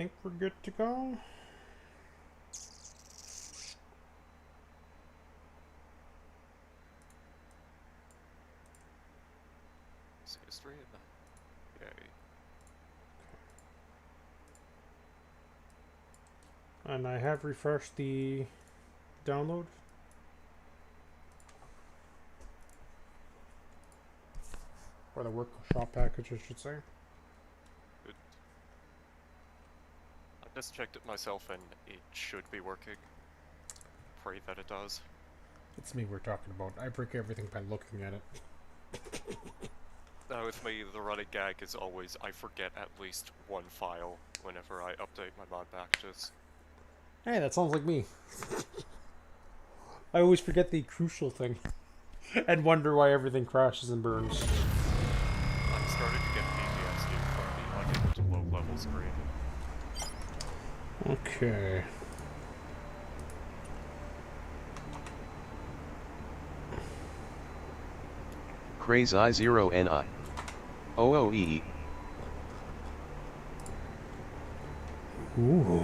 think we're good to go. 3 and yay. And I have refreshed the download. Or the workshop package, I should say. Good. I just checked it myself and it should be working. Pray that it does. It's me we're talking about. I break everything by looking at it. With me, the running gag is always I forget at least one file whenever I update my mod packages. Hey, that sounds like me. I always forget the crucial thing. And wonder why everything crashes and burns. I'm starting to get PTSD from the unable to low-level screen. Okay. Craze I0NI. OOE. Ooh.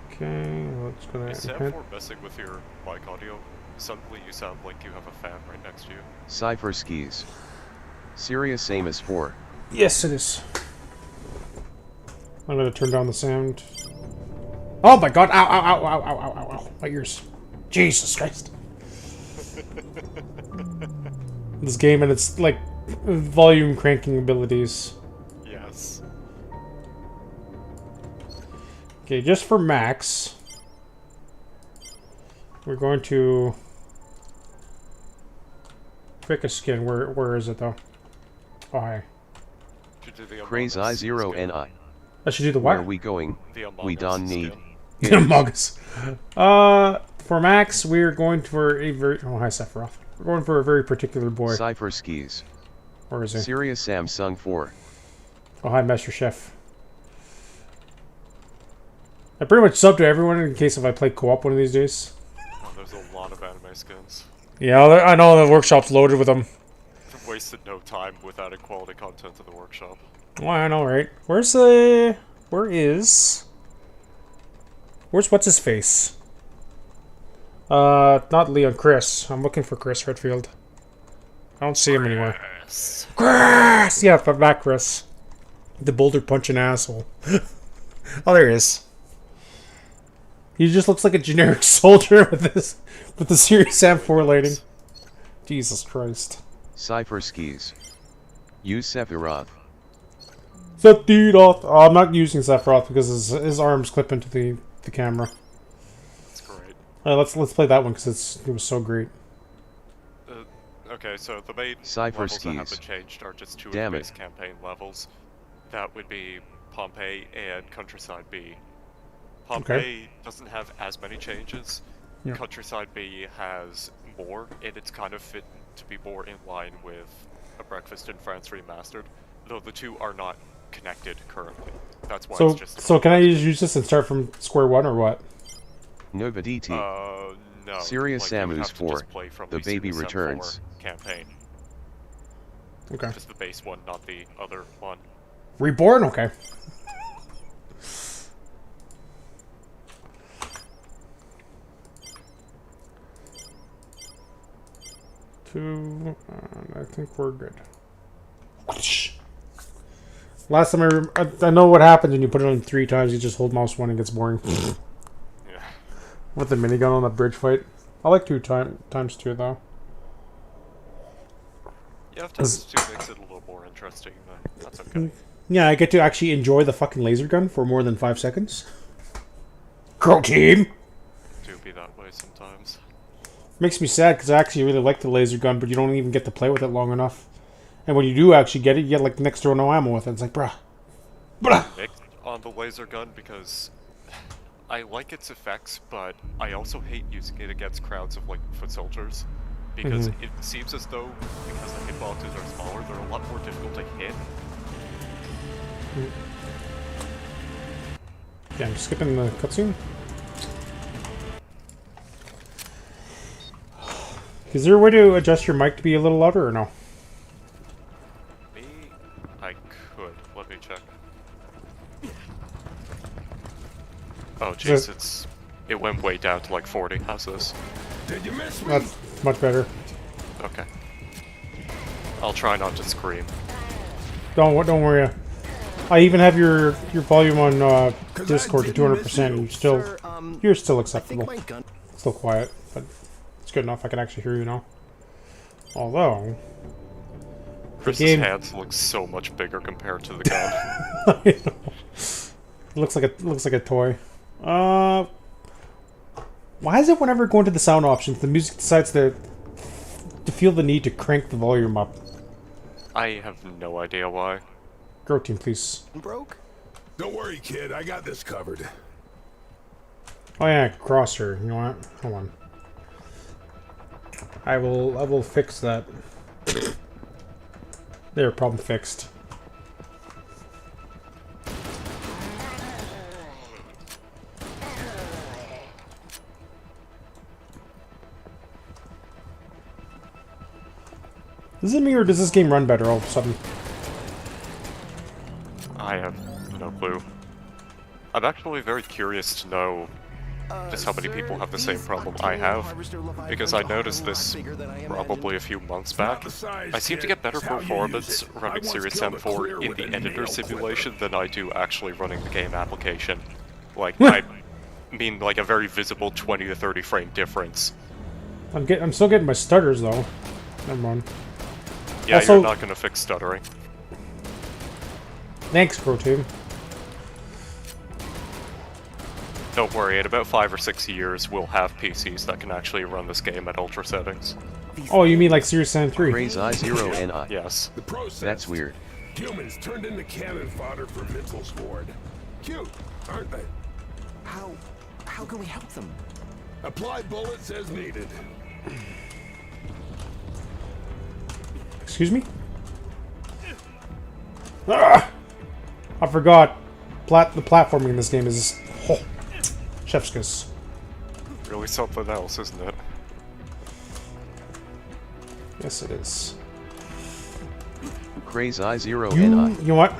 Okay, let's go Is ahead. Sam4 messing with your mic audio? Suddenly you sound like you have a fan right next to you. Cypher skis. Serious Amos 4. Yes, it is. I'm gonna turn down the sound. Oh my god! Ow! Ow! Ow! Ow! Ow! Ow! Ow! Ow! My ears! Jesus Christ! This game and its like volume cranking abilities. Yes. Okay, just for max, we're going to pick a skin. Where is it though? Oh hi. Craze I0NI. I should do the Where what? are we going? We don't need. Among Us. For max, we're going for a very. Oh hi Sephiroth. We're going for a very particular boy. Cypher skis. Where is he? Serious Samsung 4. Oh hi Master Chef. I pretty much sub to everyone in case if I play co-op one of these days. Oh, there's a lot of anime skins. Yeah, I know the workshop's loaded with them. Wasted no time with adding quality content to the workshop. Oh, I know, right? Where's what's his face? Not Leon, Chris. I'm looking for Chris Redfield. I don't see him anywhere. Yes. Chris! Yeah, back Chris. The boulder punching asshole. Oh, there he is. He just looks like a generic soldier with the Serious Sam 4 lighting. Jesus Christ. Cypher skis. Use Sephiroth. Sephiroth. Oh, I'm not using Sephiroth because his arms clip into the camera. That's great. Let's play that one because it was so great. Okay, so the main Cypher levels that have skis. been changed are just two of Damn the it. base campaign levels. That would be Pompeii and Countryside B. Pompeii doesn't have as many changes. Yeah. Countryside B has more, and it's kind of fit to be more in line with A Breakfast in France Remastered, though the two are not connected currently. That's why it's just... So can I just use this and start from square one or what? Nova DT. No. Serious like, you Samus have to 4. just play from The baby Serious Sam 4 returns. campaign. Okay. Just the base one, not the other one. Reborn? Okay. Two, and I think we're good. Last time I know what happens when you put it on 3 times. You just hold mouse 1 and it gets boring. Yeah. With the minigun on that bridge fight. I like times 2 though. Yeah, times 2 makes it a little more interesting, but that's okay. Yeah, I get to actually enjoy the fucking laser gun for more than 5 seconds. Girl team! Do be that way sometimes. Makes me sad because I actually really like the laser gun, but you don't even get to play with it long enough. And when you do actually get it, you get like next to no ammo with it. It's like, bruh. Bruh! Mixed on the laser gun because I like its effects, but I also hate using it against crowds of like foot soldiers. Because it seems as though, because the hitboxes are smaller, they're a lot more difficult to hit. Yeah, I'm skipping the cutscene. Is there a way to adjust your mic to be a little louder or no? Me? I could. Let me check. Oh jeez, it went way down to like 40. How's this? Did you miss me? That's much better. Okay. I'll try not to scream. Don't worry. I even have your volume on Discord to 200%. You're still acceptable. Still quiet, but it's good enough. I can actually hear you now. Although Chris's hands look so much bigger compared to the gun. I know. Looks like a toy. Why is it whenever going to the sound options, the music decides to feel the need to crank the volume up? I have no idea why. Grow team, please. Broke? Don't worry, kid. I got this covered. Oh yeah, crosshair. You know what? Hold on. I will fix that. There, problem fixed. Is it me or does this game run better all of a sudden? I have no clue. I'm actually very curious to know just how many people have the same problem I have, because I noticed this probably a few months back. I seem to get better performance running Serious Sam 4 in the editor simulation than I do actually running the game application. Like, I mean like a very visible 20 to 30 frame difference. I'm still getting my stutters though. Never mind. Yeah, Also, you're not gonna fix stuttering. Thanks, Pro Team. Don't worry, in about 5 or 6 years, we'll have PCs that can actually run this game at ultra settings. Oh, you mean like Serious Sam 3? Raise I0 and I. Yes. The process. That's weird. Humans turned into cannon fodder for Mitzel's horde. Cute, aren't they? How can we help them? Apply bullets as needed. Excuse me? Ah! I forgot. The platforming in this game is chef's kiss. Really something else, isn't it? Yes, it is. Craze I0 and I. You know what?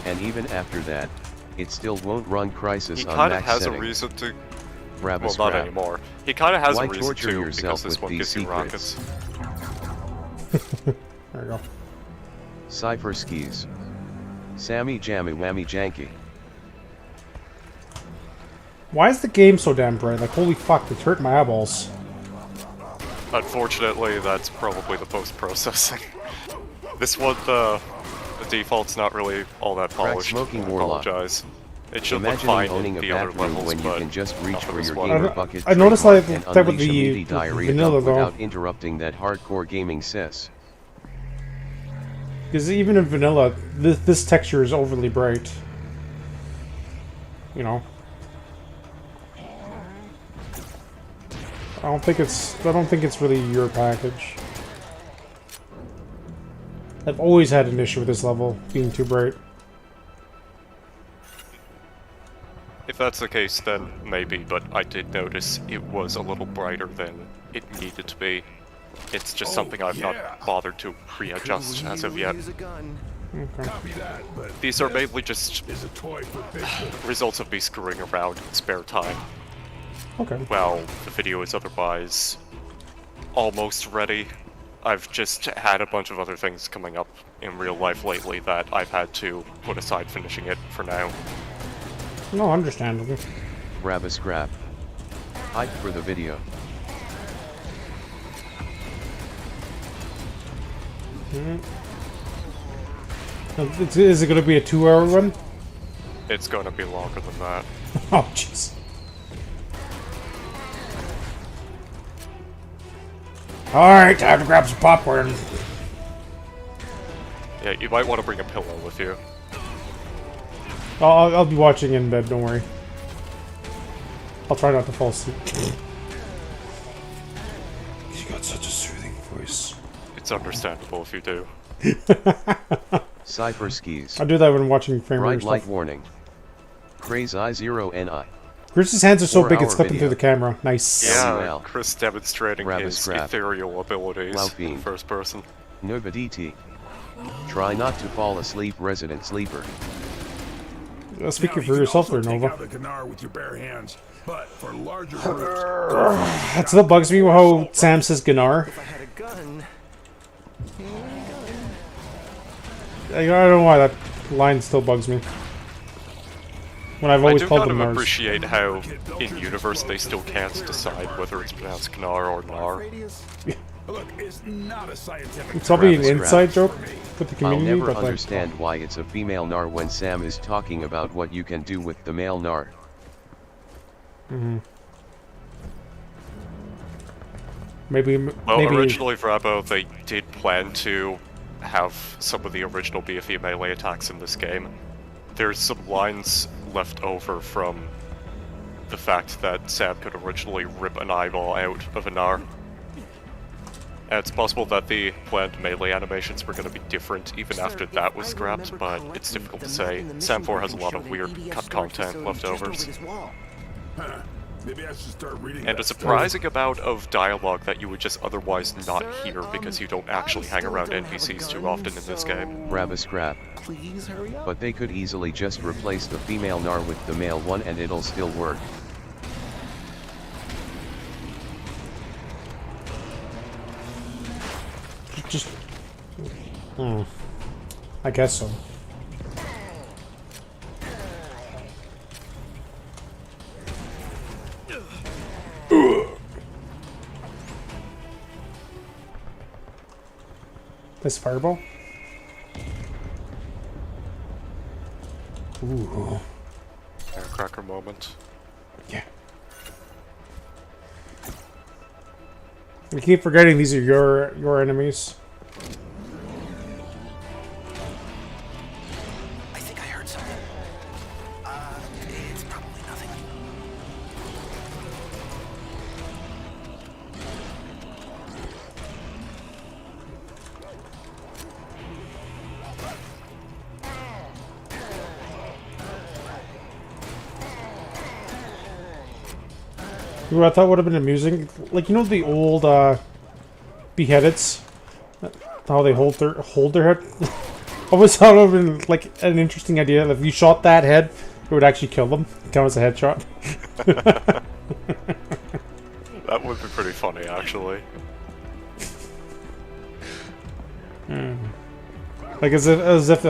And even after that, it still won't run Crisis He on kind of max has setting. a reason to. Grab a Well, not scrap. anymore. He kind of has Why a reason torture to, yourself because this with one these gives you secrets? rockets. There you go. Cypher skis. Sammy jammy whammy janky. Why is the game so damn bright? Like, holy fuck, it's hurting my eyeballs. Unfortunately, that's probably the post-processing. This one, the default's not really all that polished. smoking I warlock. apologize. It should Imagine look fine owning in a the other bathroom levels, when you but can just reach not for this your one. gamer bucket. I noticed trademark, like and that with unleash a the meaty diarrhea vanilla dump though. without interrupting that hardcore gaming sis. Because even in vanilla, this texture is overly bright. You know. I don't think it's really your package. I've always had an issue with this level being too bright. If that's the case, then maybe, but I did notice it was a little brighter than it needed to be. It's just something I've not bothered to readjust as of yet. Use a gun. Okay. Copy that, but These are mainly just is a toy for big boys. results of me screwing around in spare time. Okay. Well, the video is otherwise almost ready. I've just had a bunch of other things coming up in real life lately that I've had to put aside finishing it for now. No, understandable. Grab a scrap. Hype for the video. Is it going to be a 2-hour run? It's gonna be longer than that. Oh, jeez. Alright, time to grab some popcorn. Yeah, you might want to bring a pillow with you. I'll be watching in bed, don't worry. I'll try not to fall asleep. You got such a soothing voice. It's understandable if you do. Cypher skis. I do that when watching frame rate Bright light stuff. warning. Craze I0 and I. Chris's hands are so 4 big it's hour clipping video. through the camera. Nice. Yeah, well. Chris demonstrating Grab a his scrap. ethereal abilities Laufin. in first person. Nobody. Try not to fall asleep, resident sleeper. Speaking Now, for you yourself can there, also Nova. take out a Gnar with your bare hands, but for larger groups, That still bugs me how Sam says Gnar. If I had a gun. I don't know why that line still bugs me. When I've I always do called kind them of Nars. appreciate how, in universe, they still can't decide whether it's pronounced Gnar or Nar. Radius? look, it's not a scientific. It's probably an Travis Scrap. inside joke with the I'll community, never but like, understand why it's a female Nar when Sam is talking about what you can do with the male Nar. maybe Well, maybe originally, Vrabo, they did plan to have some of the original BFE melee attacks in this game. There's some lines left over from the fact that Sam could originally rip an eyeball out of a Gnar. And it's possible that the planned melee animations were going to be different even after that was scrapped, but it's difficult to say. Sam 4 has a lot of weird cut content leftovers. Huh. Maybe I should start reading. And a that surprising amount of dialogue that you would just otherwise not hear because you don't actually hang around NPCs too often in this game. Rabbit Scrap. Please hurry up. But they could easily just replace the female Nar with the male one and it'll still work. just. I guess so. This fireball? Ooh. Firecracker moment. Yeah. I keep forgetting these are your enemies. I think I heard something. It's probably nothing. Ooh, I thought would have been amusing, like, you know the old beheadeds, how they hold their head. I always thought it would have been like an interesting idea. If you shot that head, it would actually kill them. Count as a headshot. That would be pretty funny, actually. Like as if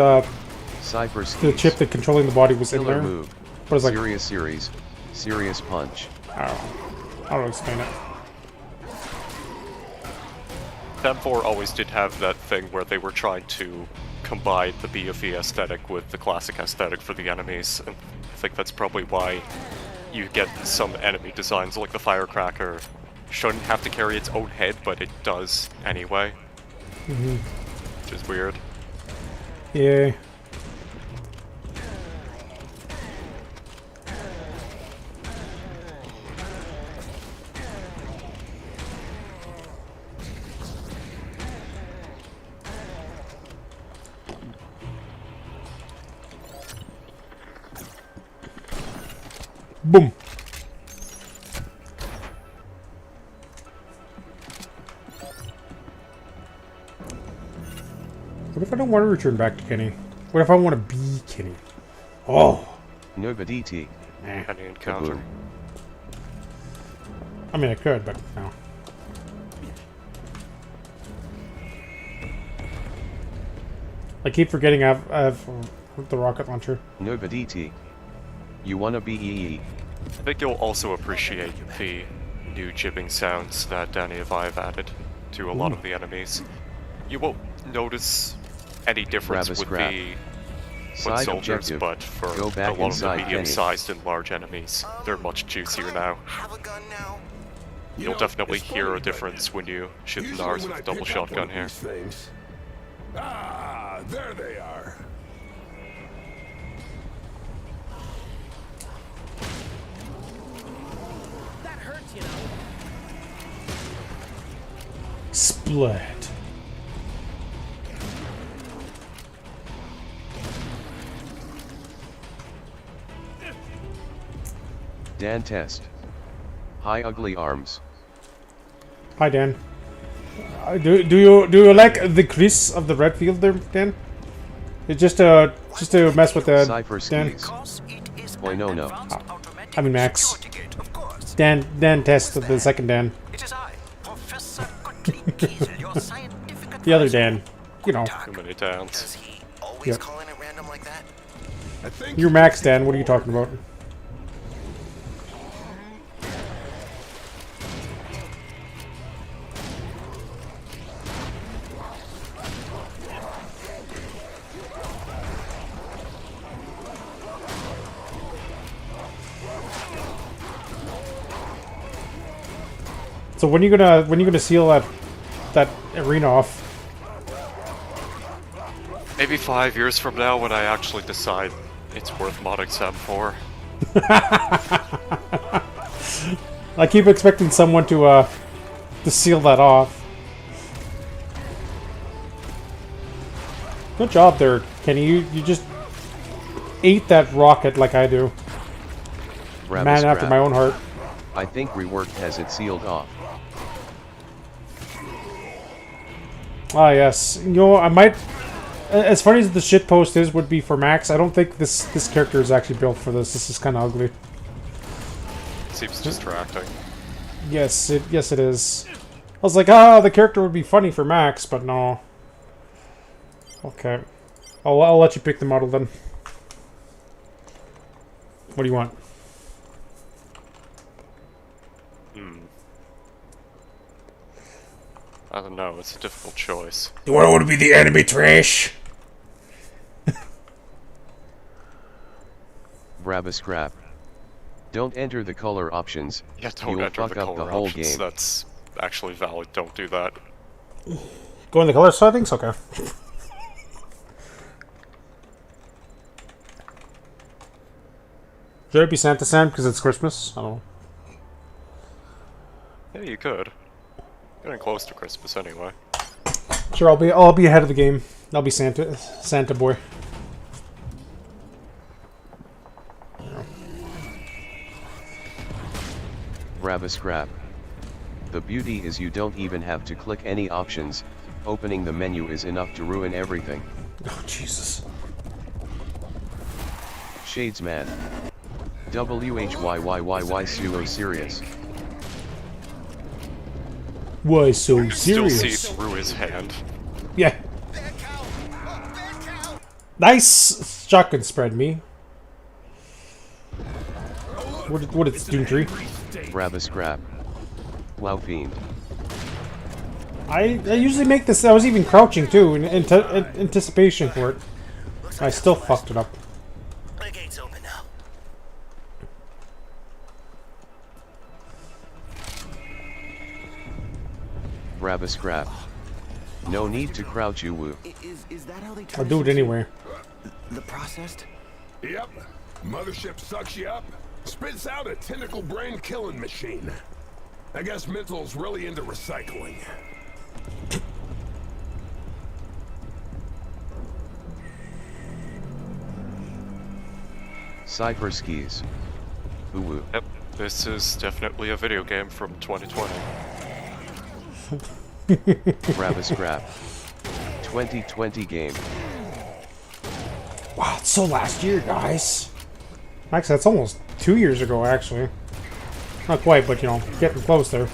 Cypher the chip that controlling the body was in Killer there. move. But it's like, Serious series. Serious punch. I don't know explain it. Sam 4 always did have that thing where they were trying to combine the BFE aesthetic with the classic aesthetic for the enemies, and I think that's probably why you get some enemy designs like the Firecracker shouldn't have to carry its own head, but it does anyway. Which is weird. Yeah. Boom. What if I don't want to return back to Kenny? What if I want to be Kenny? Oh. Nobody T. Eh. Any encounter. Kaboom. I mean, I could, but no. I keep forgetting I have the rocket launcher. Nobody T. You wanna be EE. I think you'll also appreciate the new jibbing sounds that Danny and I have added to a lot of the enemies. You won't notice any difference Rabbit with scrap. the foot Side soldiers, objective. but for Go a back lot of the inside Kenny. medium-sized and large enemies, they're much juicier now. Have a gun now. You'll definitely hear a difference when you shoot the Nars with a double shotgun here. Things. Ah, there they are. That hurts, you know. Split. Dan test. Hi ugly arms. Hi, Dan. Do you like the crease of the red field there, Dan? It's just a just to mess with the Cypher Dan. skis. Because it is Boy, an no, no. advanced automatic I mean Max. security gate, of course. Dan tested the second Dan. It is I, Professor Gottlieb Kiesel, your scientific The other advisor. Dan. You know. Too many downs. Does he always Yep. call in at random like that? I think You're Max, Dan. What are you talking about? So when you gonna seal that arena off? Maybe 5 years from now when I actually decide it's worth modding Sam for. I keep expecting someone to seal that off. Good job there, Kenny. You just ate that rocket like I do. Man after my own heart. I think reworked has it sealed off. Ah, yes. You know, I might... As funny as the shitpost would be for Max, I don't think this character is actually built for this. This is kind of ugly. Seems distracting. Yes, it is. I was like, the character would be funny for Max, but no. Okay. I'll let you pick the model then. What do you want? I don't know, it's a difficult choice. Do I want to be the enemy trash? Scrap. Don't enter the color options. Yeah, don't You'll enter fuck the up color the whole options. game. That's actually valid. Don't do that. Go in the color settings? Okay. Should it be Santa Sam because it's Christmas? I don't know. Yeah, you could. Getting close to Christmas anyway. Sure, I'll be ahead of the game. I'll be Santa boy. Scrap. The beauty is you don't even have to click any options. Opening the menu is enough to ruin everything. Oh, Jesus. Shadesman. WHYYYY pseudo serious. Why so Still see serious? through his hand. Yeah. Nice shotgun spread, me. What did Doom 3? Scrap. Wow fiend. I usually make this. I was even crouching too in anticipation for it. I still fucked it up. The gate's open now. Scrap. No need to crouch, you woo. Is that how they I'll do it anyway. The processed? Yep. Mothership sucks you up, spits out a tentacle brain killing machine. I guess Mental's really into recycling. Cypher skis. Uwu. Yep, this is definitely a video game from 2020. Scrap. 2020 game. Wow, it's so last year, guys. Actually, that's almost 2 years ago, actually. Not quite, but you know, getting close there.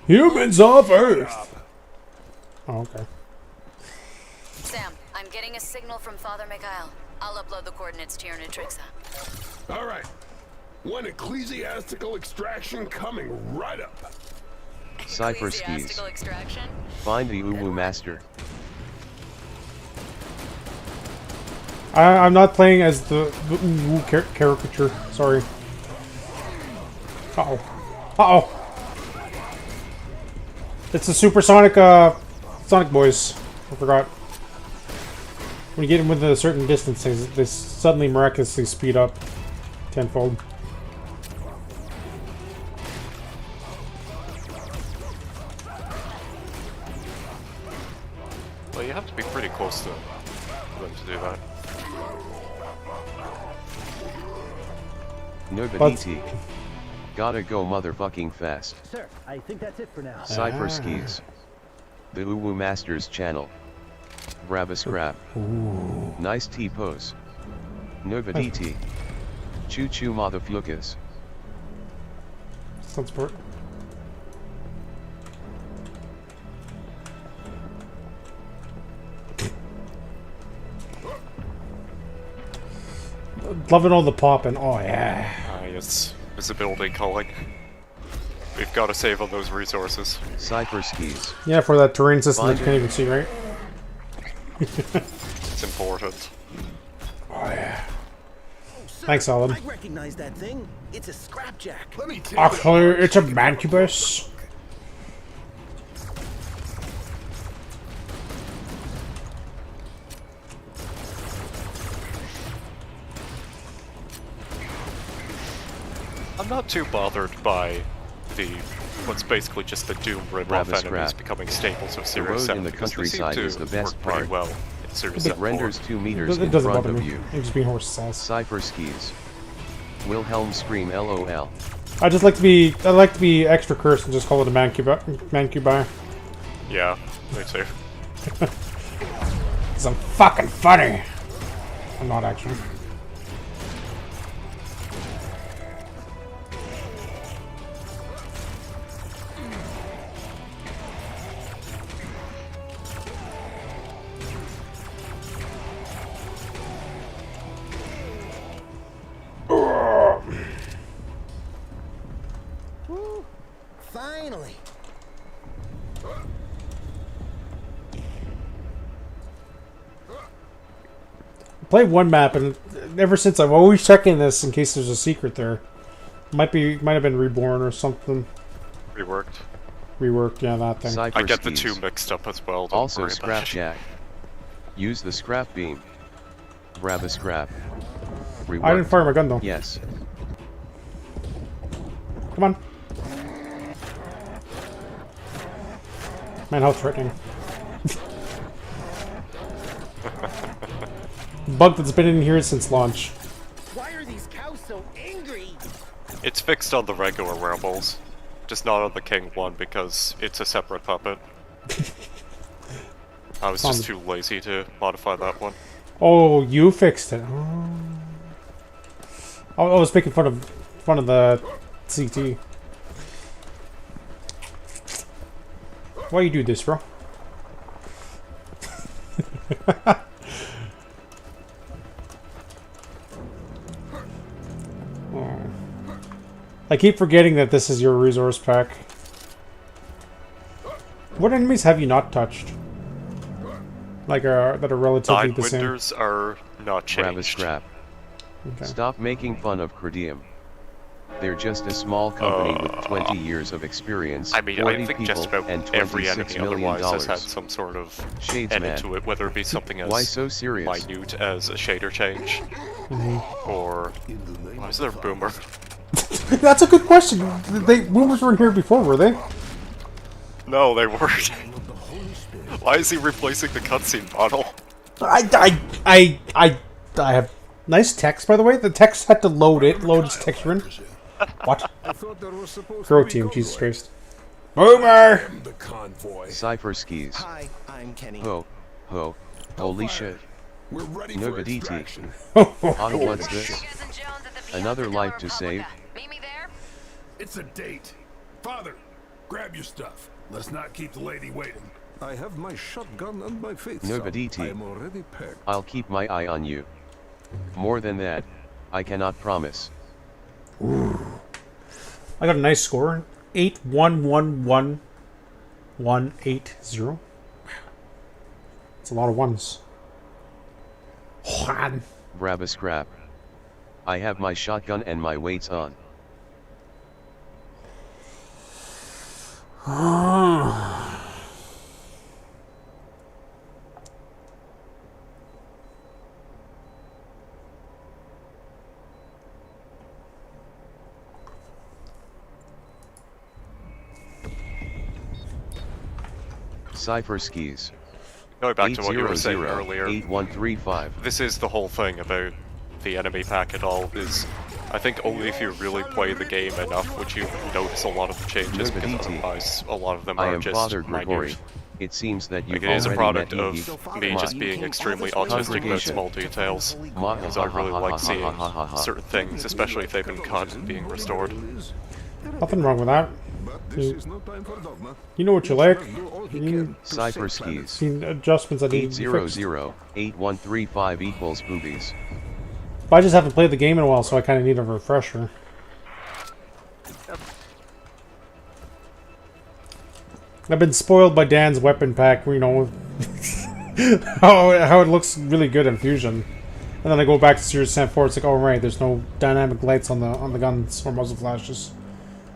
Humans of Earth! Oh, okay. Sam, I'm getting a signal from Father Mikhail. I'll upload the coordinates to your Nutrixa. All right. One ecclesiastical extraction coming right up. Cypher skis. Ecclesiastical extraction? Find the Uwu master. I'm not playing as the caricature. Sorry. Uh-oh. Uh-oh. It's the supersonic, Sonic Boys. I forgot. When you get them within a certain distance, they suddenly miraculously speed up tenfold. Well, you have to be pretty close to them to do that. Nobility. Gotta go motherfucking fast. Sir, I think that's it for now. Cypher Skis. The Uwu Masters channel. Brabus Crab. Nice T-pose. Nova DT. Choo choo motherfuckers. Sounds sport. Loving all the popping. Oh yeah. It's visibility calling. We've got to save on those resources. Cypher Skis. Yeah, for that terrain system that you can't even see, right? It's important. Oh yeah. Sir, Thanks, Alan. I recognize that thing. It's a scrapjack. Let me take Actually, it's a mancubus. I'm not too bothered by what's basically just the Doom rip-off Brabus enemies Crab. becoming staples of The Series road 7 in the because they seem countryside to is the best work pretty part. well in Series It 7. renders 2 meters It in doesn't front bother of me. you. I'm just being horse sass. Cypher Skis. Wilhelm scream LOL. I just like to be. I like to be extra cursed and just call it a mancubi. Yeah, me too. Cause I'm fucking funny. I'm not actually. Finally. Played one map, and ever since I've always checking this in case there's a secret there. Might have been reborn or something. Reworked. Reworked, yeah, that thing. Cypher I get the Skis. two mixed up as well. Don't Also worry about it. Scrapjack. Use the scrap beam. Brabus Scrap. I didn't fire my gun though. Yes. Come on. Man, how threatening. Bug that's been in here since launch. Why are these cows so angry? It's fixed on the regular wearables, just not on the King one because it's a separate puppet. I was just too lazy to modify that one. Oh, you fixed it. Oh. I was making fun of the CT. Why you do this, bro? Oh. I keep forgetting that this is your resource pack. What enemies have you not touched? Like that are relatively the same. Sidewinders are not Brabus changed. Scrap. Okay. Stop making fun of Credium. They're just a small company with 20 years of experience, I mean, 40 I think people, just about and every $26 enemy million. otherwise has had some sort of Shades, edit man. to it, whether it be something as Why so serious? minute as a shader change, or why is there a boomer? That's a good question. Boomers weren't here before, were they? No, they weren't. Why is he replacing the cutscene model? I have nice text, by the way. The text had to load its texture in. What? Grow team, Jesus Christ. Boomer! the convoy. Cypher Skis. Hi, I'm Kenny. Ho. Holy shit. We're ready for Nova DT. extraction. On what's this? Another life to save? Meet me there. It's a date. Father, grab your stuff. Let's not keep the lady waiting. I have my shotgun and my faith. Nova son. DT. I am already packed. I'll keep my eye on you. More than that, I cannot promise. I got a nice score. 8111180. It's a lot of ones. Juan. Brabus Crap. I have my shotgun and my weights on. Cypher Skis. Going back to what you were saying earlier, 8135. this is the whole thing about the enemy pack and all, is I think only if you really play the game enough would you notice a lot of the changes, because otherwise a lot of them I are am just Father Gregory. minute. It seems that you've Like, it is a already product met of Iggy. me just being extremely autistic about small details. Because I really like seeing certain things, especially if they've been cut and being restored. Nothing wrong with that. But this is no time for dogma. You know what you like. Let's do all he You can to Cypher save planets. skis. seen adjustments that need to be fixed. 800-8135 equals boobies. But I just haven't played the game in a while, so I kind of need a refresher. I've been spoiled by Dan's weapon pack, you know, how it looks really good in Fusion. And then I go back to Serious Sam 4, it's like, oh right, there's no dynamic lights on the guns or muzzle flashes.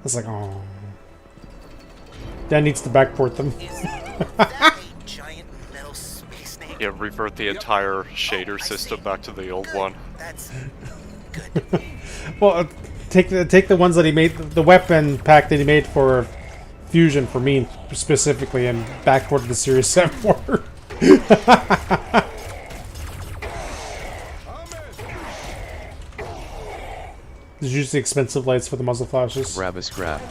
It's like, oh. Dan needs to backport them. Is that a giant metal space snake? Yeah, revert the entire shader system back to the old one. That's good. Well, take the ones that he made, the weapon pack that he made for Fusion for me specifically, and backport to the Serious Sam 4. There's usually expensive lights for the muzzle flashes. Grab a scrap.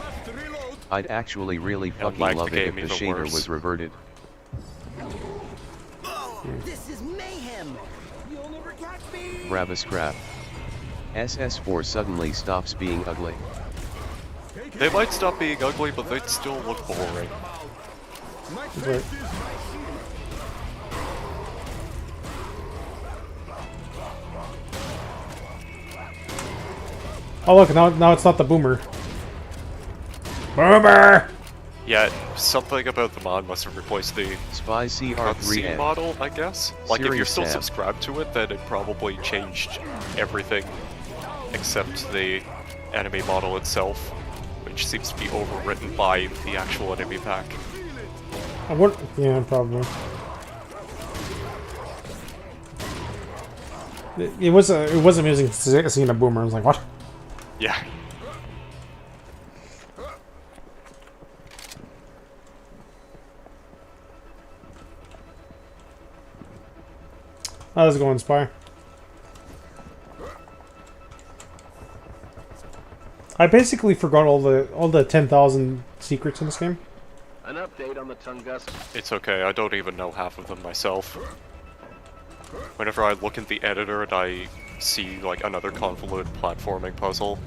I'd actually really fucking like the love it if game the even shader worse. was reverted. This is mayhem. You'll never catch me. Grab a scrap. SS4 suddenly stops being ugly. They might stop being ugly, but they'd still look boring. Right. Oh look, now it's not the boomer. Boomer! Yeah, something about the mod must have replaced the Spy cutscene CR3N. model, I guess. Like, if you're Serious still Sam. subscribed to it, then it probably changed everything except the enemy model itself, which seems to be overwritten by the actual enemy pack. I would, yeah, probably. It was amusing seeing a boomer. I was like, what? Yeah. How's it going, Spy? I basically forgot all the 10,000 secrets in this game. An update on the Tunguska. It's okay, I don't even know half of them myself. Whenever I look at the editor and I see, like, another convoluted platforming puzzle,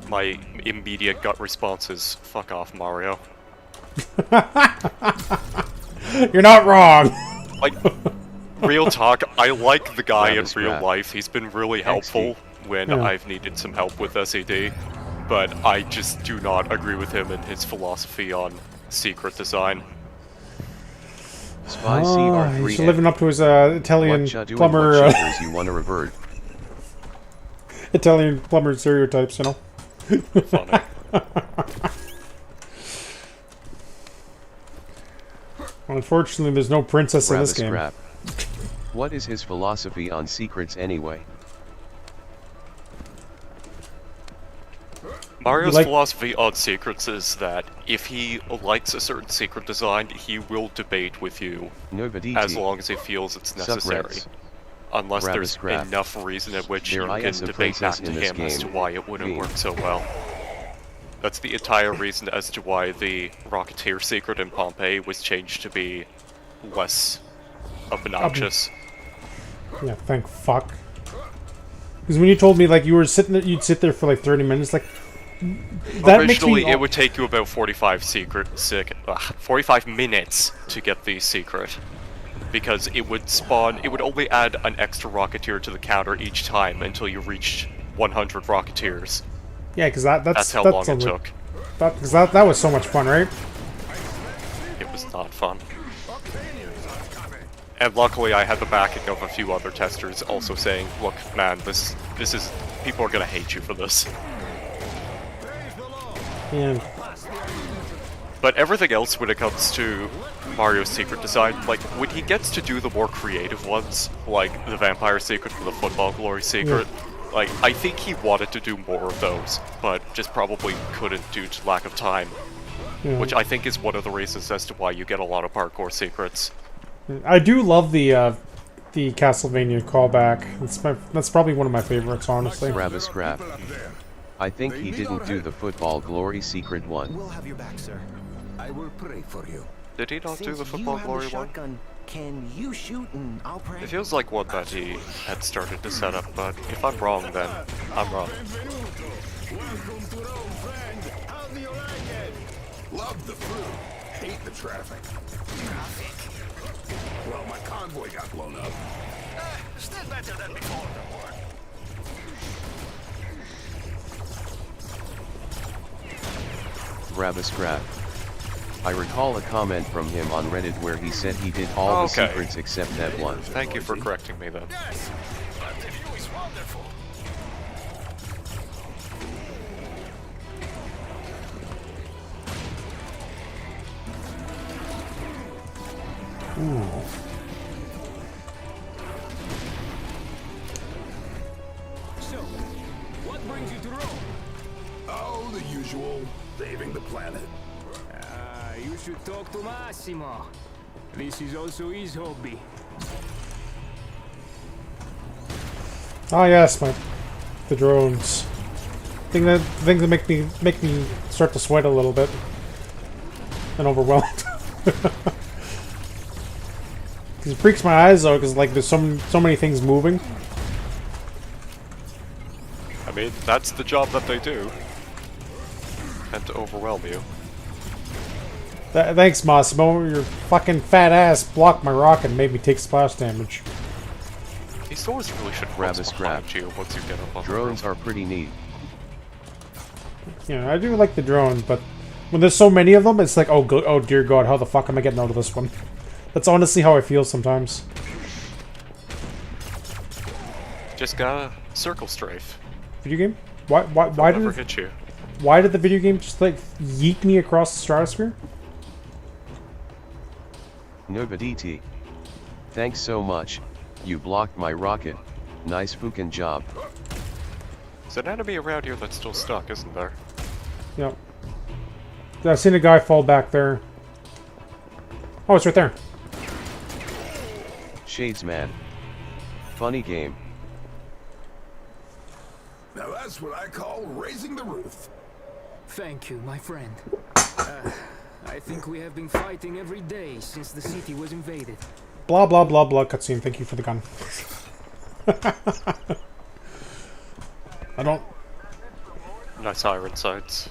my immediate gut response is, fuck off, Mario. You're not wrong! Like, real talk, I like the guy in Rabbit's real Rap. life. He's been really helpful when Yeah. I've needed some help with SED, but I just do not agree with him and his philosophy on secret design. Spy He's CR3N. living up to his Italian What ya doing, plumber, what shaders you wanna revert? Italian plumber stereotypes, you know. Funny. Unfortunately, there's no princess in Grab a this game. scrap. What is his philosophy on secrets anyway? Mario's like- philosophy on secrets is that if he likes a certain secret design, he will debate with you Nobody. as long as he feels it's necessary. Subrats. Unless Grab a there's scrap. enough reason at which There you I can is a debate back princess to in this him as to game. why it wouldn't Fiend. work so well. That's the entire reason as to why the Rocketeer secret in Pompeii was changed to be less obnoxious. Yeah, thank fuck. Because when you told me like you were sitting there, you'd sit there for like 30 minutes, like that makes Originally, me. it would take you about 45 minutes to get the secret, because it would spawn. It would only add an extra Rocketeer to the counter each time until you reached 100 Rocketeers. Yeah, because that's That's how long it sounds like- took. Because that was so much fun, right? It was not fun. And luckily, I had the backing of a few other testers also saying, "Look, man, this is people are gonna hate you for this." Yeah. But everything else, when it comes to Mario's secret design, like when he gets to do the more creative ones, like the vampire secret or the football glory secret, like I think he wanted to do more of those, but just probably couldn't due to lack of time. Yeah. Which I think is one of the reasons as to why you get a lot of parkour secrets. I do love the the Castlevania callback. That's probably one of my favorites, honestly. Travis Crap. I think he didn't do the football glory secret one. We'll have your back, sir. I will pray for you. Did he not do Since the football you have glory the one? shotgun, can you shoot and I'll pray? It feels like one that he had started to set up, but if I'm wrong, then I'm wrong. Welcome to Rome, friend. How do you like it? Love the food. Hate the traffic. Traffic. Well, my convoy got blown up. Still better than before the war. Travis Crap. I recall a comment from him on Reddit where he said he did all the Okay. secrets except that one. Thank you for correcting me then. Yes, but the view is wonderful. So, what brings you to Rome? Oh, the usual. Saving the planet. You should talk to Massimo. This is also his hobby. Oh yes, the drones. Things that make me start to sweat a little bit and overwhelmed. It freaks my eyes out because like there's so many things moving. I mean, that's the job that they do. And to overwhelm you. Thanks, Massimo. Your fucking fat ass blocked my rocket and made me take splash damage. These doors really should Travis close behind Crap. you once you get up on the Drones roof. are pretty neat. Yeah, I do like the drones, but when there's so many of them, it's like, oh dear God, how the fuck am I getting out of this one? That's honestly how I feel sometimes. Just gotta circle strafe. Video game? Why They'll never did hit you. why did the video game just like yeet me across the stratosphere? Nobody. Thanks so much. You blocked my rocket. Nice fucking job. There's an enemy around here that's still stuck, isn't there? Yep. I've seen a guy fall back there. Oh, it's right there. Shades man. Funny game. Now that's what I call raising the roof. Thank you, my friend. I think we have been fighting every day since the city was invaded. Blah blah blah blah cutscene. Thank you for the gun. I don't. Nice iron sights.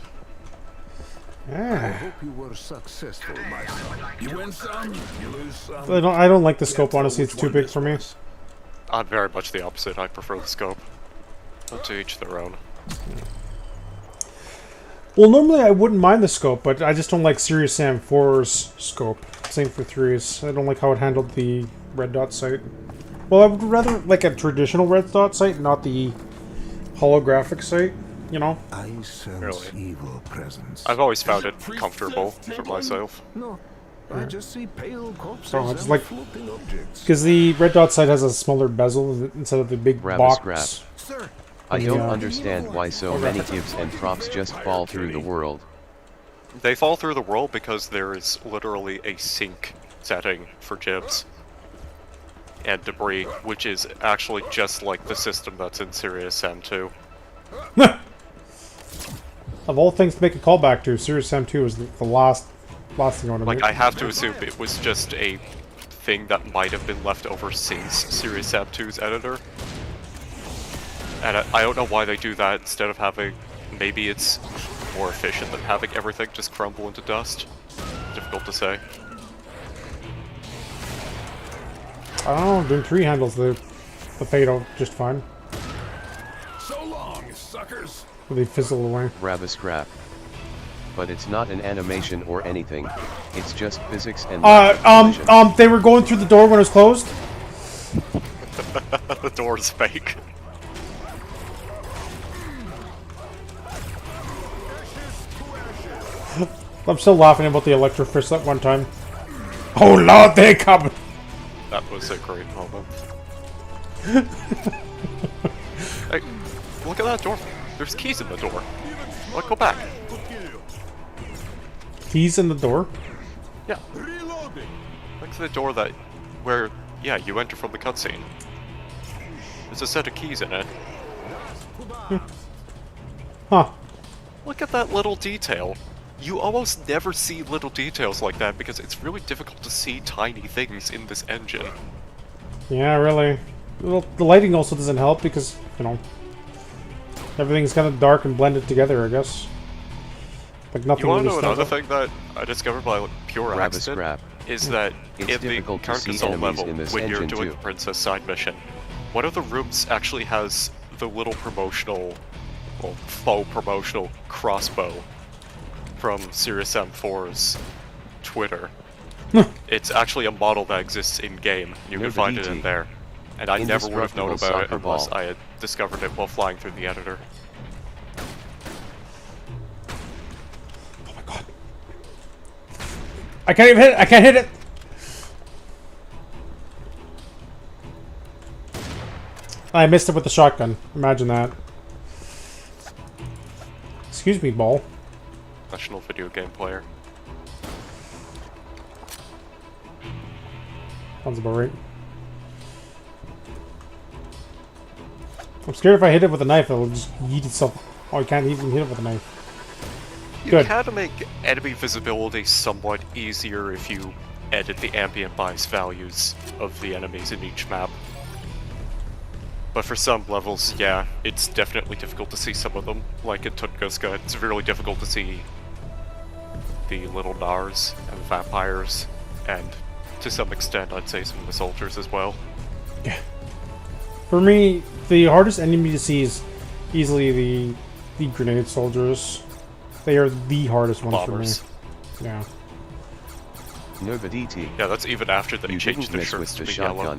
Yeah. Hope you were successful, my son. You win some, you lose some. I don't like the scope. Honestly, it's too big for me. I'm very much the opposite. I prefer the scope. But to each their own. Well, normally I wouldn't mind the scope, but I just don't like Serious Sam 4's scope. Same for 3's. I don't like how it handled the red dot sight. Well, I would rather like a traditional red dot sight, not the holographic sight. You know? I sense Really? evil presence. I've always found it comfortable for myself. No, I just see pale corpses Oh, it's and like- floating objects. Because the red dot sight has a smaller bezel instead of the big Rabbis box. grab. Sir, I don't Yeah. understand why so many gifts and props just fall through the world. They fall through the world because there is literally a sink setting for gibs and debris, which is actually just like the system that's in Serious Sam 2. Of all things to make a callback to, Serious Sam 2 is the last thing I want to Like, make. I have to assume it was just a thing that might have been left over since Serious Sam 2's editor. And I don't know why they do that instead of having... Maybe it's more efficient than having everything just crumble into dust. Difficult to say. I don't know, doing 3 handles the fade out just fine. So long, suckers. They fizzle away. Rabbis crap. But it's not an animation or anything. It's just physics and collision. They were going through the door when it was closed? The door's fake. I'm still laughing about the electrofist that one time. Oh lord, they come! That was a great moment. Hey, look at that door. There's keys in the door. Let's go back. Keys in the door? Yeah. Look to the door where Yeah, you enter from the cutscene. There's a set of keys in it. Huh. Look at that little detail. You almost never see little details like that because it's really difficult to see tiny things in this engine. Yeah, really. Well, the lighting also doesn't help because, you know, everything's kind of dark and blended together, I guess. Like nothing You want to really know stands another out. thing that I discovered by pure accident? Is that It's in the difficult to see Carcassonne enemies level, in this when you're engine doing too. the Princess side mission, one of the rooms actually has the little promotional, well, faux promotional crossbow from Serious M4's Twitter. It's actually a model that exists in-game. You can find it in there. And I never would have known about it unless I had discovered it while flying through the editor. Oh my god. I can't even hit it! I can't hit it! I missed it with the shotgun. Imagine that. Excuse me, ball. Professional video game player. Sounds about right. I'm scared if I hit it with a knife, it'll just yeet itself. Oh, I can't even hit it with a knife. You Good. can make enemy visibility somewhat easier if you edit the ambient bias values of the enemies in each map. But for some levels, yeah, it's definitely difficult to see some of them. Like in Tunguska, it's really difficult to see the little Nars and vampires, and to some extent, I'd say some of the soldiers as well. Yeah. For me, the hardest enemy to see is easily the grenade soldiers. They are the hardest ones Bombers. for me. Yeah. Nobody T. Yeah, that's even after they You changed didn't their miss shirts with to the be shotgun. yellow.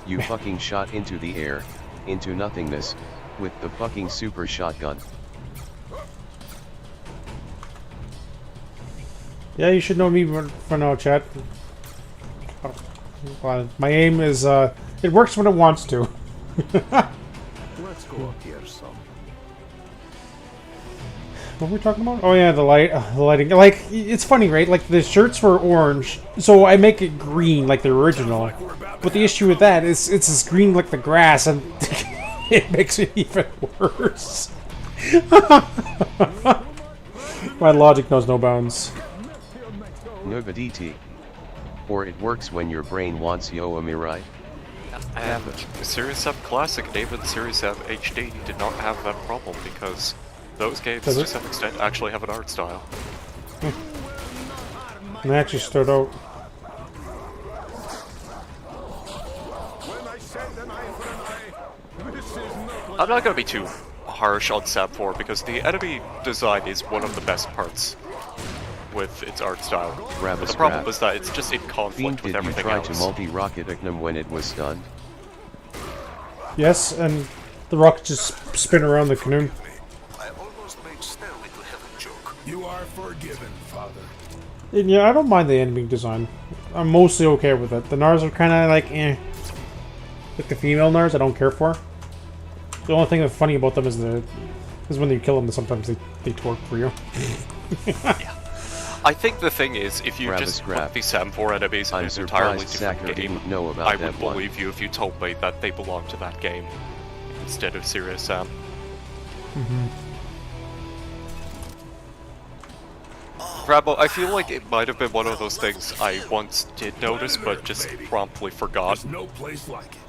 You fucking shot into the air, into nothingness, with the fucking super shotgun. Yeah, you should know me for now, chat. Well, my aim is, it works when it wants to. Let's go up here some. What were we talking about? Oh yeah, the lighting. Like, it's funny, right? Like, the shirts were orange, so I make it green like the original. But the issue with that is it's as green like the grass, and it makes it even worse. My logic knows no bounds. Nobody T. Or it works when your brain wants yo, am I right? And the Series F Classic and even Series F HD did not have that problem because those games, Does to it? some extent, actually have an art style. And they actually stood out. I'm not going to be too harsh on SAP 4 because the enemy design is one of the best parts with its art style. Grab a But the problem scrap. is that it's just in Fiend, conflict with did you everything try else. to multi-rocket ignum when it was stunned? Yes, and the rockets just spin around the canoe. I almost made Stairway to Heaven joke. You are forgiven, Father. And yeah, I don't mind the enemy design. I'm mostly okay with it. The Nars are kind of like, eh. Like the female Nars, I don't care for. The only thing that's funny about them is when you kill them, sometimes they twerk for you. I think the thing is, if you Grab a just scrap. put the SAM 4 enemies in I'm an entirely surprised different Saccor game, didn't know about I that would one. believe you if you told me that they belong to that game instead of Serious Sam. Bravo, I feel like it might have been one of those things I once did notice, but just promptly forgot. There's no place like it.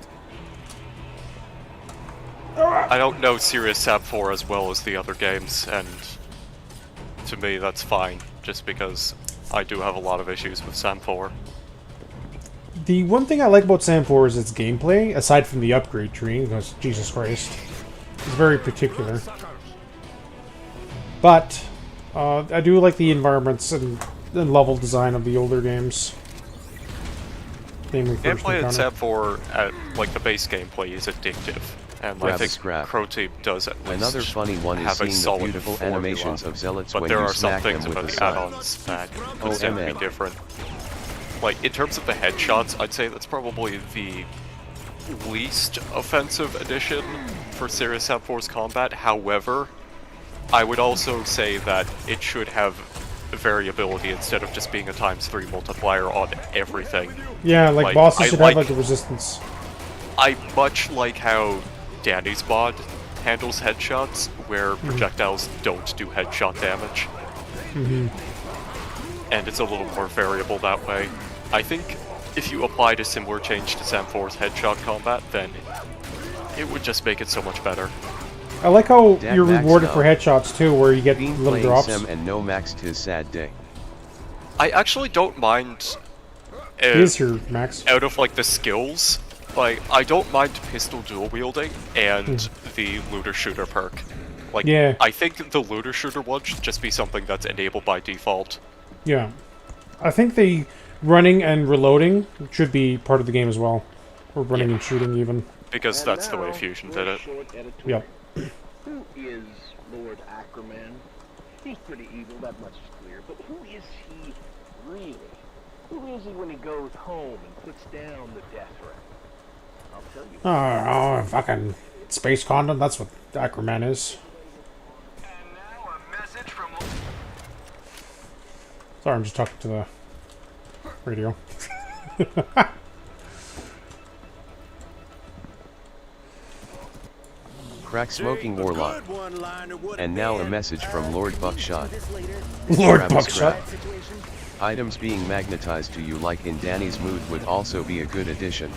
I don't know Serious Sam 4 as well as the other games, and to me that's fine, just because I do have a lot of issues with Sam 4. The one thing I like about Sam 4 is its gameplay, aside from the upgrade tree, because Jesus Christ, it's very particular. But I do like the environments and level design of the older games. Namely First Gameplay in Encounter. Sam 4, like the base gameplay, is addictive, and I Grab a think scrap. Pro Team does at least Another funny one is have a seeing the solid beautiful formula, animations of zealots but when there you are some smack things them with about the the sign. add-ons that Oh, could stand to MN. be different. Like, in terms of the headshots, I'd say that's probably the least offensive addition for Serious Sam 4's combat. However, I would also say that it should have variability instead of just being a ×3 multiplier on everything. Yeah, like bosses should have like a resistance. I much like how Danny's mod handles headshots, where projectiles don't do headshot damage. And it's a little more variable that way. I think if you applied a similar change to Sam 4's headshot combat, then it would just make it so much better. I like how Dad you're maxed rewarded for out. headshots too, where you get Been little playing drops. Sem and no maxed his sad day. I actually don't mind Here's your max. out of like the skills. Like, I don't mind pistol dual wielding and the looter shooter perk. Like, Yeah. I think the looter shooter one should just be something that's enabled by default. Yeah. I think the running and reloading should be part of the game as well. Or running and shooting even. Because that's the way Fusion did it. Yep. Who is Lord Ackerman? He's pretty evil, that much is clear. But who is he really? Who is he when he goes home and puts down the death threat? I'll tell you. Oh, fucking space condom. That's what Ackerman is. And now a message from... Sorry, I'm just talking to the radio. Crack smoking warlock. And now a message from Lord Buckshot. Lord Travis Buckshot. Scrap. Items being magnetized to you like in Danny's mood would also be a good addition.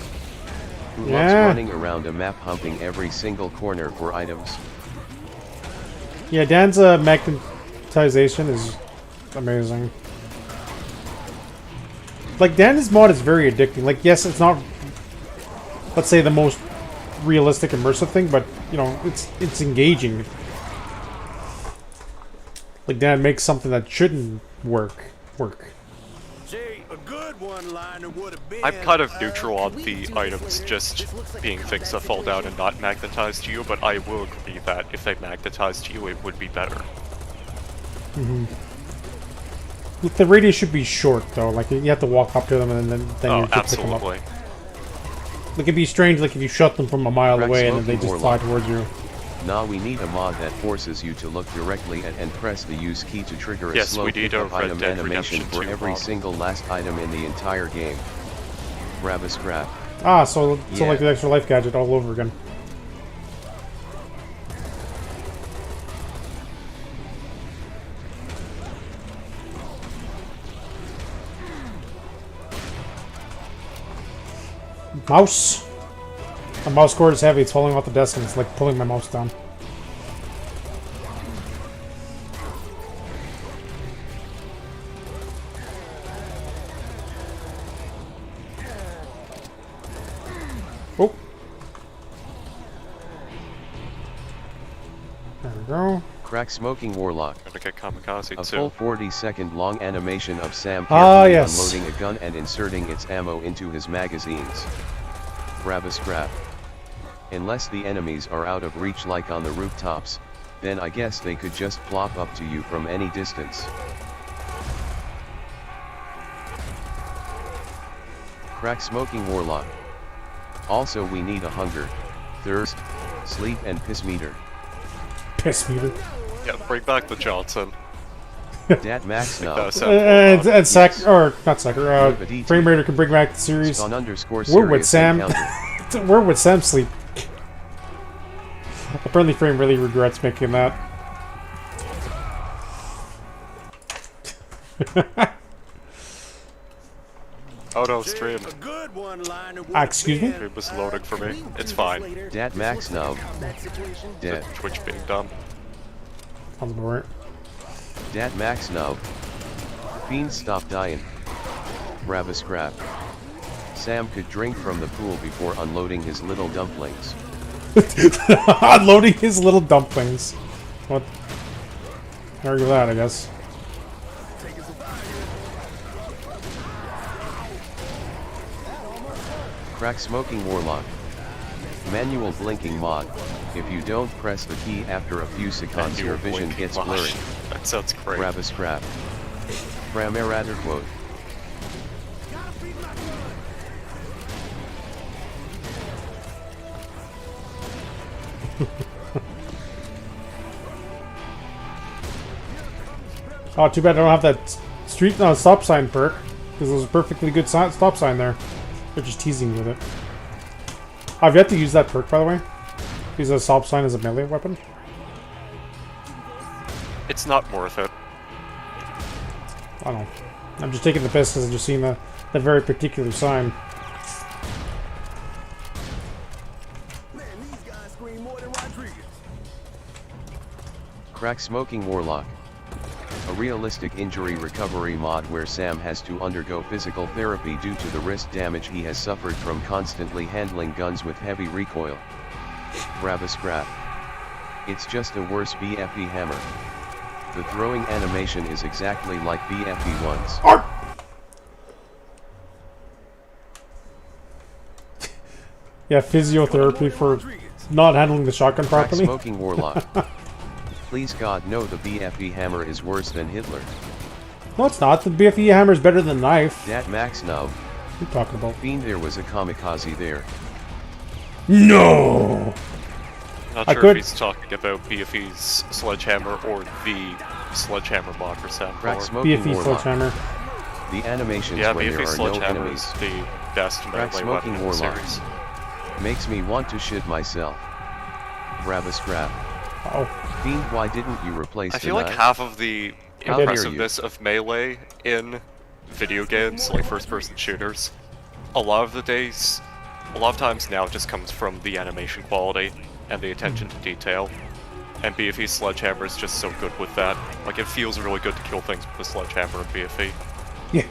Who loves Yeah. running around a map humping every single corner for items? Yeah, Dan's magnetization is amazing. Like, Dan's mod is very addicting. Like, yes, it's not, let's say, the most realistic, immersive thing, but, you know, it's engaging. Like, Dan makes something that shouldn't work. I'm kind of neutral on the items just being things that fall down and not magnetized to you, but I will agree that if they magnetized to you, it would be better. The radius should be short, though. Like, you have to walk up to them and then Oh, you can pick them up. absolutely. Like, it'd be strange, like, if you shot them from a mile Crack away and then they smoking just fly warlock. towards you. Nah, we need a mod that forces you to look directly at and press the use key to trigger a Yes, slow we need pickup a Red item Dead animation Redemption for 2 every mod. single last item in the entire game. Grab a scrap. Ah, so Yeah. like the extra life gadget all over again. Mouse. The mouse cord is heavy. It's falling off the desk and it's like pulling my mouse down. Oh. There we go. Crack smoking warlock. Gonna get kamikaze A too. full 40-second long animation of Sam Ah, carefully yes. unloading a gun and inserting its ammo into his magazines. Grab a scrap. Unless the enemies are out of reach like on the rooftops, then I guess they could just plop up to you from any distance. Crack smoking warlock. Also we need a hunger, thirst, sleep and piss meter. Piss meter. Yeah, bring back the Johnson. Dat max now. And not Saccor, Baditi. Frame Raider can bring back the series. Spawn underscore Where would serious Sam encounter. where would Sam sleep? Apparently Frame really regrets making that. Oh no, stream. Excuse me? It was loading for me. It's fine. Dat max now. Dead. Twitch being dumb. Sounds about right. Dat max now. Fiends stop dying. Grab a scrap. Sam could drink from the pool before unloading his little dumplings. Unloading his little dumplings. What? Argue that, I guess. Crack smoking warlock. Manual blinking mod. If you don't press the key after a few seconds, your vision Blinking gets mod. blurry. That sounds great. Grab a scrap. Framerader quote. Oh, too bad I don't have that stop sign perk. Because there's a perfectly good stop sign there. They're just teasing with it. I've yet to use that perk, by the way. Use a stop sign as a melee weapon. It's not worth it. I don't know. I'm just taking the piss because I've just seen the very particular sign. Crack Smoking Warlock. A realistic injury recovery mod where Sam has to undergo physical therapy due to the wrist damage he has suffered from constantly handling guns with heavy recoil. Grab a scrap. It's just a worse BFE hammer. The throwing animation is exactly like BFE1's. Arr! Yeah, physiotherapy for not handling the shotgun Crack properly. Smoking Warlock. Please God no, the BFE hammer is worse than Hitler. No, it's not. The BFE hammer is better than knife. Dat Max Nub. What are you talking about? Fiend, there was a kamikaze there. No! Not I sure could- if he's talking about BFE's sledgehammer or the sledgehammer mod for Sam Crack 4. Smoking BFE Warlock. sledgehammer. The animations Yeah, when there BFE are no sledgehammer enemies is the best Crack melee Smoking weapon in the Warlock. series. makes me want to shit myself. Grab a scrap. Oh. Fiend, why didn't you replace I the feel like knife? half of the How dare you. impressiveness of melee in video games, like first-person shooters, a lot of times now just comes from the animation quality and the attention to detail. And BFE Sledgehammer is just so good with that. Like, it feels really good to kill things with a sledgehammer in BFE. Yeah.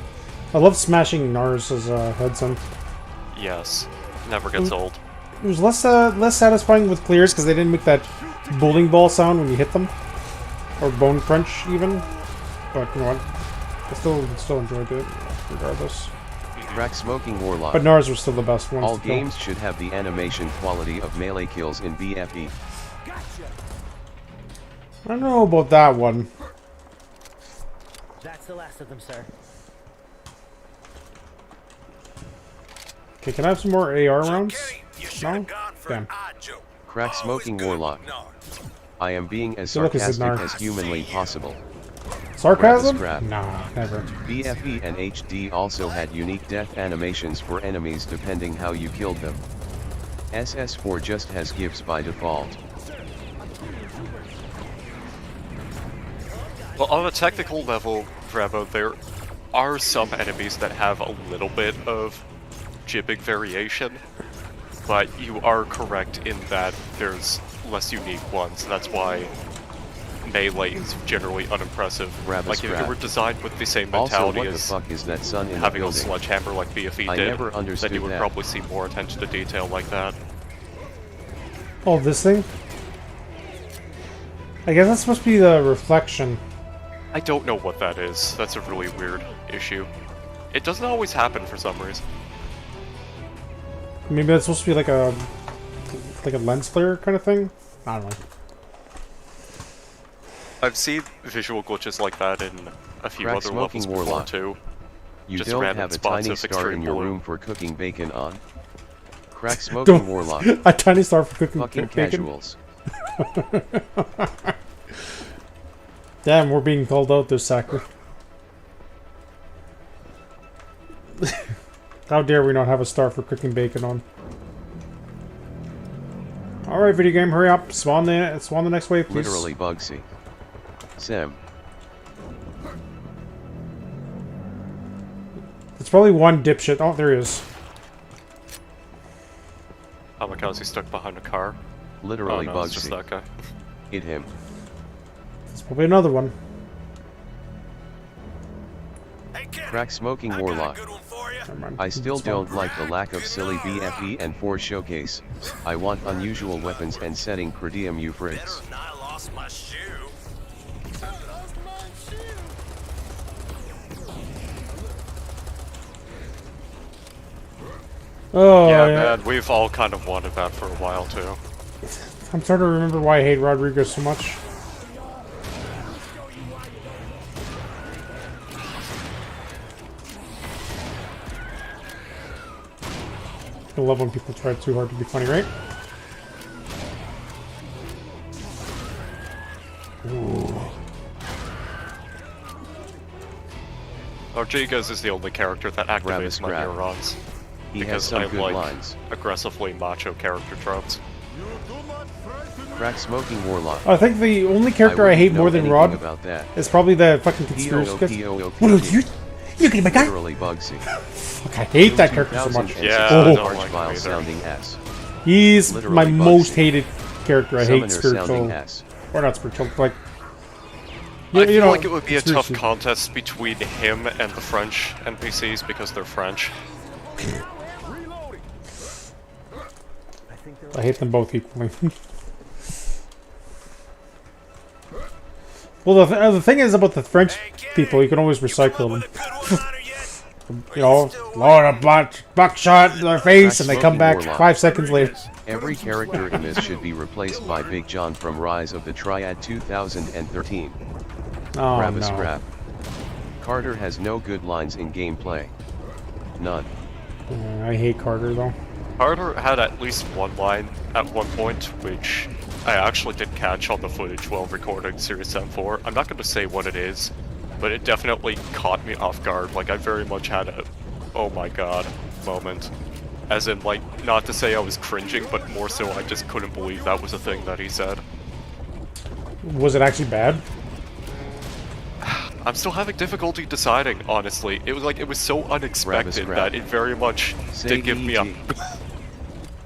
I love smashing Nars's heads on. Yes. Never gets old. It was less satisfying with clears because they didn't make that bowling ball sound when you hit them. Or bone crunch, even. But, you know what? I still enjoyed it, regardless. Crack Smoking Warlock. But Nars were still the best ones All to kill. games should have the animation quality of melee kills in BFE. I don't know about that one. That's the last of them, sir. Okay, can I have some more AR rounds? No? Damn. Crack Smoking Warlock. I am being as So look, is it sarcastic Nar? as humanly possible. Sarcasm? Grab a scrap. Nah, never. BFE and HD also had unique death animations for enemies depending how you killed them. SS4 just has GIFs by default. Well, on a technical level, Bravo, there are some enemies that have a little bit of jibbing variation, but you are correct in that there's less unique ones. That's why melee is generally unimpressive. Grab a Like, if it scrap. were designed with the same Also, mentality what the as fuck is that sun in the having a building? sledgehammer like BFE I did, never then understood you would that. probably see more attention to detail like that. Oh, this thing? I guess that's supposed to be the reflection. I don't know what that is. That's a really weird issue. It doesn't always happen for some reason. Maybe that's supposed to be like a lens flare kind of thing? I don't know. I've seen visual glitches like that in a few Crack other Smoking levels before Warlock. too. You Just don't random have a spots tiny of star extreme in your blue. room for cooking bacon on. Crack Smoking Don't- Warlock. A tiny star for cooking Fucking bacon? casuals. Damn, we're being called out this Saccor. How dare we not have a star for cooking bacon on? Alright, video game, hurry up. Spawn the next wave, please. Literally Bugsy. Sam. It's probably one dipshit. Oh, there he is. Kamikaze stuck behind a car. Literally Oh, no, it's just Bugsy. that guy. Hit him. It's probably another one. Crack Smoking Warlock. Never mind. I still It's fine. don't like the lack of silly BFE and 4 showcase. I want unusual weapons and setting per diem, you pricks. I lost my shoe. Oh, Yeah, yeah. man, we've all kind of wanted that for a while too. I'm starting to remember why I hate Rodriguez so much. I love when people try too hard to be funny, right? Ooh. Rodriguez is the only character that activates my Scrap. neurons. He has Because some I good like lines. aggressively macho character tropes. Crack smoking warlock. I think the only character I wouldn't hate know more than anything Rod about that. is probably the fucking conspiracy. What are you? You getting my guy? Literally Bugsy. Fuck, I hate that character so much. 2006 Yeah, Oh. I don't like him vile either. sounding ass. He's Literally my Bugsy. most hated character. I hate Summoner spiritual, sounding ass. or not spiritual, like I feel know, like it would be a tough spiritual. contest between him and the French NPCs because they're French. I hate them both equally. Well, the thing is about the French people, you can always recycle them. You know, load a buckshot in their face, and they come back 5 seconds later. Every character in this should be replaced by Big John from Rise of the Triad 2013. Oh Grab a no. scrap. Carter has no good lines in gameplay. None. I hate Carter though. Carter had at least one line at one point, which I actually did catch on the footage while recording Series M4. I'm not going to say what it is, but it definitely caught me off guard. Like, I very much had a, oh my god, moment. As in, like, not to say I was cringing, but more so I just couldn't believe that was a thing that he said. Was it actually bad? I'm still having difficulty deciding, honestly. It was like, it was so unexpected Grab. that it very much Say did give me a EG.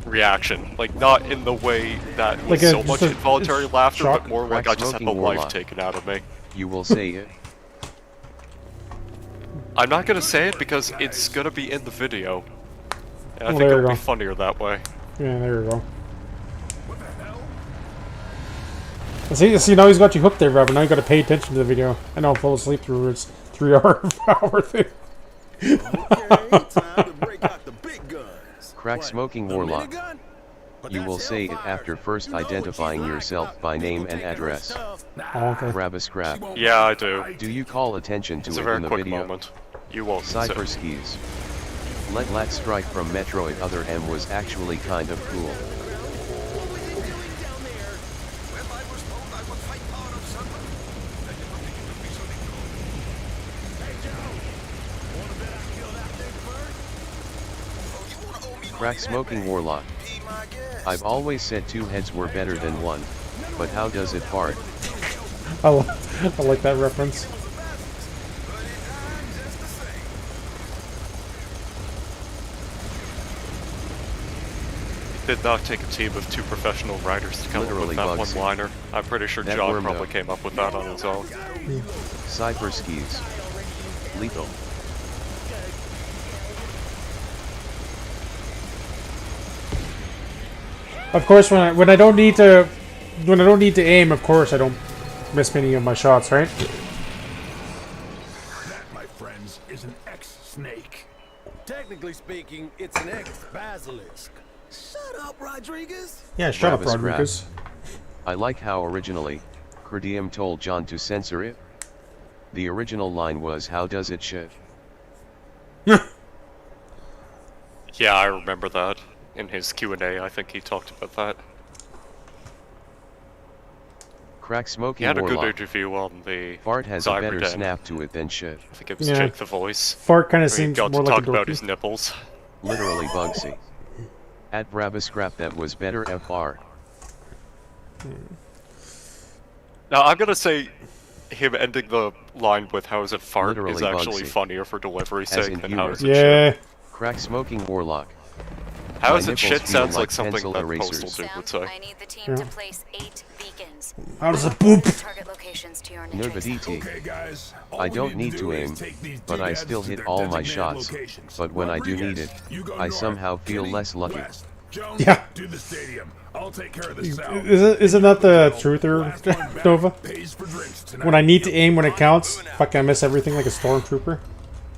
reaction. Like, not in the way that was Like a- so just much a involuntary laughter, shock. but more like Crack I just had the smoking life warlock. taken out of me. You will say it. I'm not gonna say it because it's gonna be in the video. And I Well, think there it'll you be go. funnier that way. Yeah, there you go. See, now he's got you hooked there, Rob, but now you got to pay attention to the video. I know, fall asleep through its 3-hour thing. Crack smoking warlock. You will say it after first identifying yourself by name and address. Oh, okay. Grab a scrap. Yeah, I do. Do you call attention It's to a it very in the quick video? moment. You won't. Cypher skis. Let Strike from Metroid Other M was actually kind of cool. Crack smoking warlock. I've always said 2 heads were better than 1, but how does it fart? I like that reference. It did not take a team of 2 professional writers to come up Literally with that Bugsy. one-liner. I'm pretty sure That John worm, probably though. came up with that on his own. Cypher skis. Lethal. Of course, when I don't need to aim, of course I don't miss many of my shots, right? That, my friends, is an X-snake. Technically speaking, it's an ex-basilisk. Shut up, Rodriguez! Yeah, shut up, Grab a scrap. Rodriguez. I like how originally, Credium told John to censor it. The original line was, "How does it shit?" Yeah, I remember that. In his Q&A, I think he talked about that. Crack He smoking had a good warlock. interview on the Fart has a better Cyberden. snap to it than shit. I think it was Yeah. Jake the Voice. Fart kind where of he seems got more to like talk a about dorky. his nipples. Literally Bugsy. At Brabascrap that was better FR. Now, I'm gonna say him ending the line with "how is it fart" is Literally actually Bugsy. funnier for delivery's As sake in than humor. "how is it shit." Yeah. Crack smoking warlock. How My is it nipples shit feel sounds like like something pencil that erasers. Postal Dude would Sam, say. I need the team Yeah. to place 8 beacons. How does it poop? Target locations to your Nurbaditi. Okay, guys. I don't need to aim, but I still hit all my shots. But when I do need it, I somehow feel less lucky. Jones, Yeah. do the stadium. I'll take care of the south. Isn't that the truther, Nova? Pays for drinks tonight. When I need to aim when it counts, fuck, I miss everything like a stormtrooper.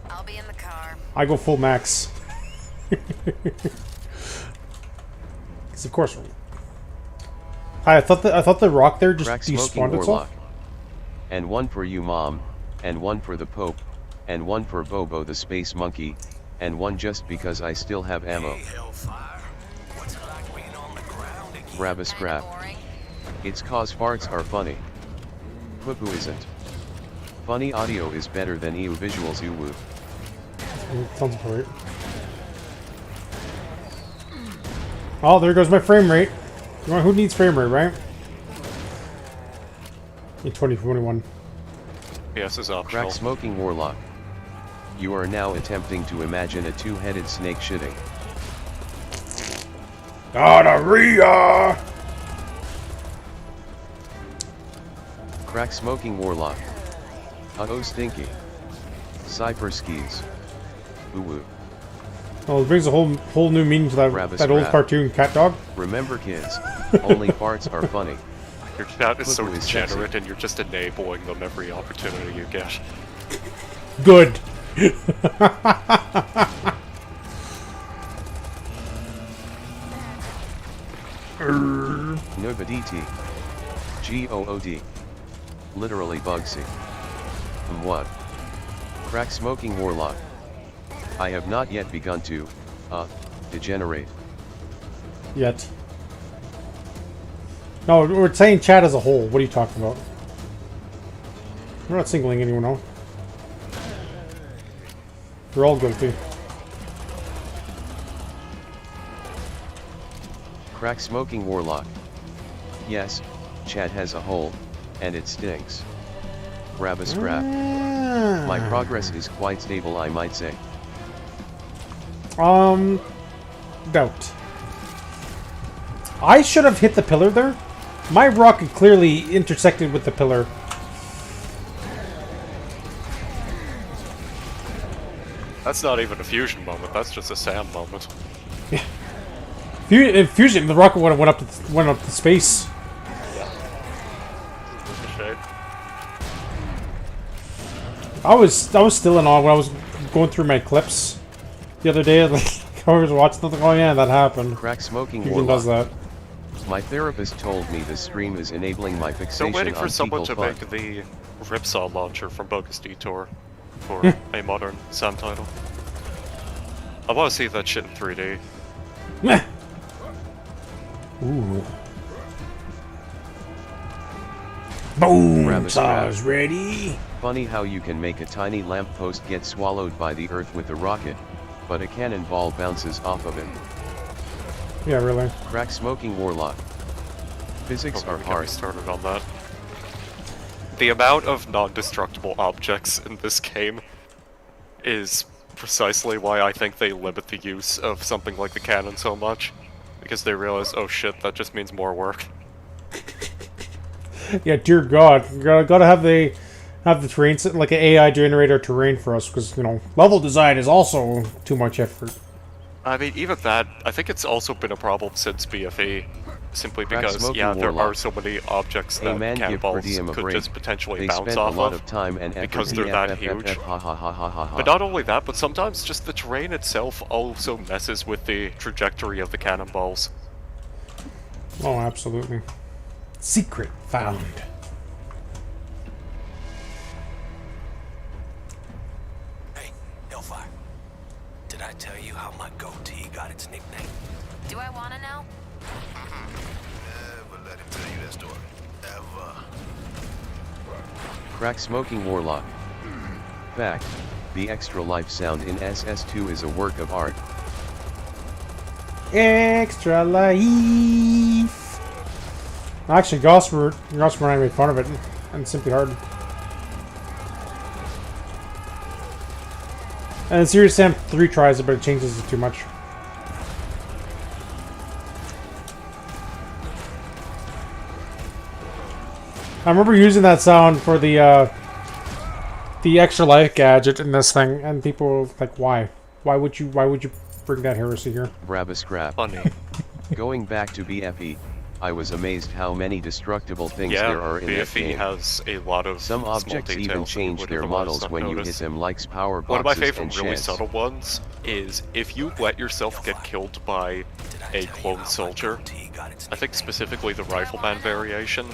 I'll be in the car. I go full max. Because of course. Hi, I thought the rock there just Crack smoking despawned itself. warlock. And 1 for you, Mom, and 1 for the Pope, and 1 for Bobo the Space Monkey, and 1 just because I still have ammo. Grab a scrap. Boring. It's cause farts are funny. Poo-poo isn't. Funny audio is better than EU visuals. Uwu. Sounds great. Oh, there goes my frame rate. Who needs frame rate, right? In 2021. Yes, is optional. Crack smoking warlock. You are now attempting to imagine a two-headed snake shitting. Gonorrhea! Crack smoking warlock. Uh-oh stinky. Cypher skis. Uwu. Oh, it brings a whole new meaning to that old cartoon cat dog. Remember kids, only farts are funny. Your chat is so Uwu is degenerate sexy. and you're just enabling them every opportunity you get. Good. Nobaditi. G-O-O-D. Literally Bugsy. What? Crack smoking warlock. I have not yet begun to, degenerate. Yet. No, we're saying chat as a whole. What are you talking about? We're not singling anyone out. We're all guilty. Crack smoking warlock. Yes, chat has a hole, and it stinks. Rabba scrap. My progress is quite stable, I might say. Doubt. I should have hit the pillar there. My rocket clearly intersected with the pillar. That's not even a fusion moment, that's just a Sam moment. In fusion, the rocket went up to space. Yeah. Shade. I was still in awe when I was going through my clips the other day. Like I was watching something. Oh yeah, that happened. Crack smoking Fusion warlock. does that. My therapist told me this stream is enabling my Still fixation waiting for on someone fecal to fun. make the Ripsaw launcher from Bogus Detour for a modern Sam title. I want to see that shit in 3D. Meh. Ooh. Boom! Rabbit Saw's scrap. ready. Funny how you can make a tiny lamppost get swallowed by the earth with a rocket, but a cannonball bounces off of it. Yeah, really. Crack smoking warlock. Physics are Get me hard. started on that. The amount of non-destructible objects in this game is precisely why I think they limit the use of something like the cannon so much. Because they realize, oh shit, that just means more work. Yeah, dear God, gotta have the terrain like an AI generator terrain for us because you know level design is also too much effort. I mean, even that, I think it's also been a problem since BFE. Simply Crack because, smoking yeah, there are warlock. so many objects A that man give per cannonballs diem a could break. just potentially They bounce spent off a lot of. of time and effort Because in they're that FFFF, huge. ha ha ha ha ha ha. But not only that, but sometimes just the terrain itself also messes with the trajectory of the cannonballs. Oh, absolutely. Secret found. Hey, Hellfire. Did I tell you how my goatee got its nickname? Do I want to know? Never let him tell you that story. Ever. Crack smoking warlock. Fact. The extra life sound in SS2 is a work of art. Extra life. Actually, Gossamer and I made fun of it, and Simply Hard. And Serious Sam 3 tries it, but it changes it too much. I remember using that sound for the extra life gadget in this thing, and people were like, "Why? Why would you bring that heresy here?" Rabba scrap. Funny. Going back to BFE, I was amazed how many destructible things Yeah, there are in that BFE game. has a lot of Some small objects even details that you change would their otherwise models not when you hit notice. them, like power One of my boxes favorite and really sheds. subtle ones is if you let yourself get killed by a clone soldier, I think specifically the rifleman variation,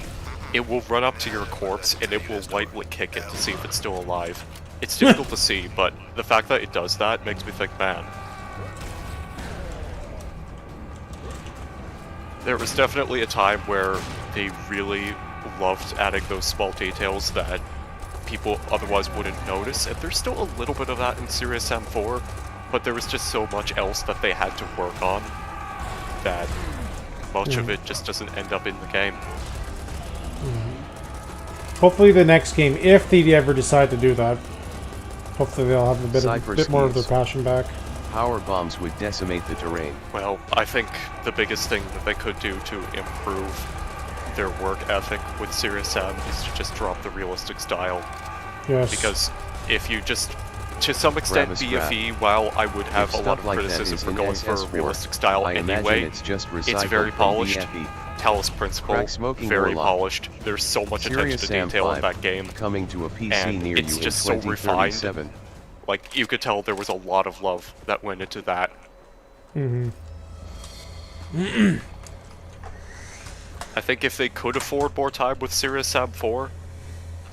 it will run up to your corpse and it will lightly kick it to see if it's still alive. It's difficult to see, but the fact that it does that makes me think, man. There was definitely a time where they really loved adding those small details that people otherwise wouldn't notice, and there's still a little bit of that in Serious Sam 4, but there was just so much else that they had to work on that much of it just doesn't end up in the game. Hopefully the next game, if they ever decide to do that, hopefully they'll have a bit more of their passion back. Power bombs would decimate the terrain. Well, I think the biggest thing that they could do to improve their work ethic with Serious Sam is to just drop the realistic style. Yes. Because if you just, to some extent, BFE, while I would have a lot of criticism for going for a realistic style anyway, it's very polished. Talos Principle, very polished. There's so much attention to detail in that game, coming to a PC and near it's you just in so refined. 2037. Like, you could tell there was a lot of love that went into that. I think if they could afford more time with Serious Sam 4,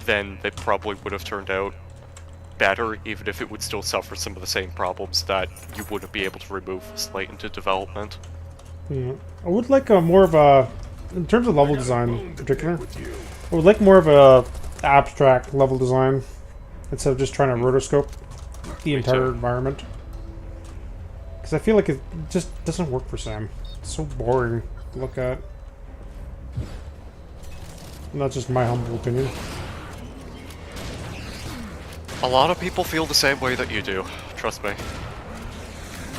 then they probably would have turned out better, even if it would still suffer some of the same problems that you wouldn't be able to remove late into development. Yeah. I would like a more of a, in terms of level design in particular, I would like more of a abstract level design instead of just trying to rotoscope the entire environment. Because I feel like it just doesn't work for Sam. It's so boring to look at. And that's just my humble opinion. A lot of people feel the same way that you do, trust me.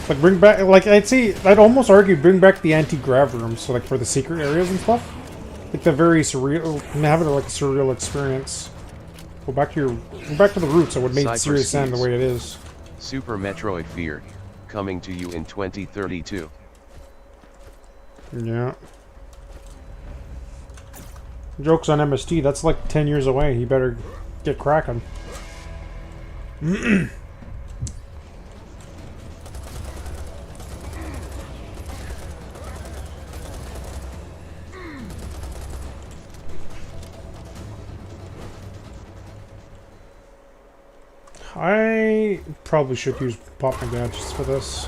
Like bring back, like I'd almost argue bring back the anti-grav rooms, so like for the secret areas and stuff. Like the very surreal, have it like a surreal experience. Go back to the roots of what made Serious Sam the way it is. Super Metroid Fear, coming to you in 2032. Yeah. Joke's on MST, that's like 10 years away. He better get cracking. I probably should use Pop My Gadgets for this.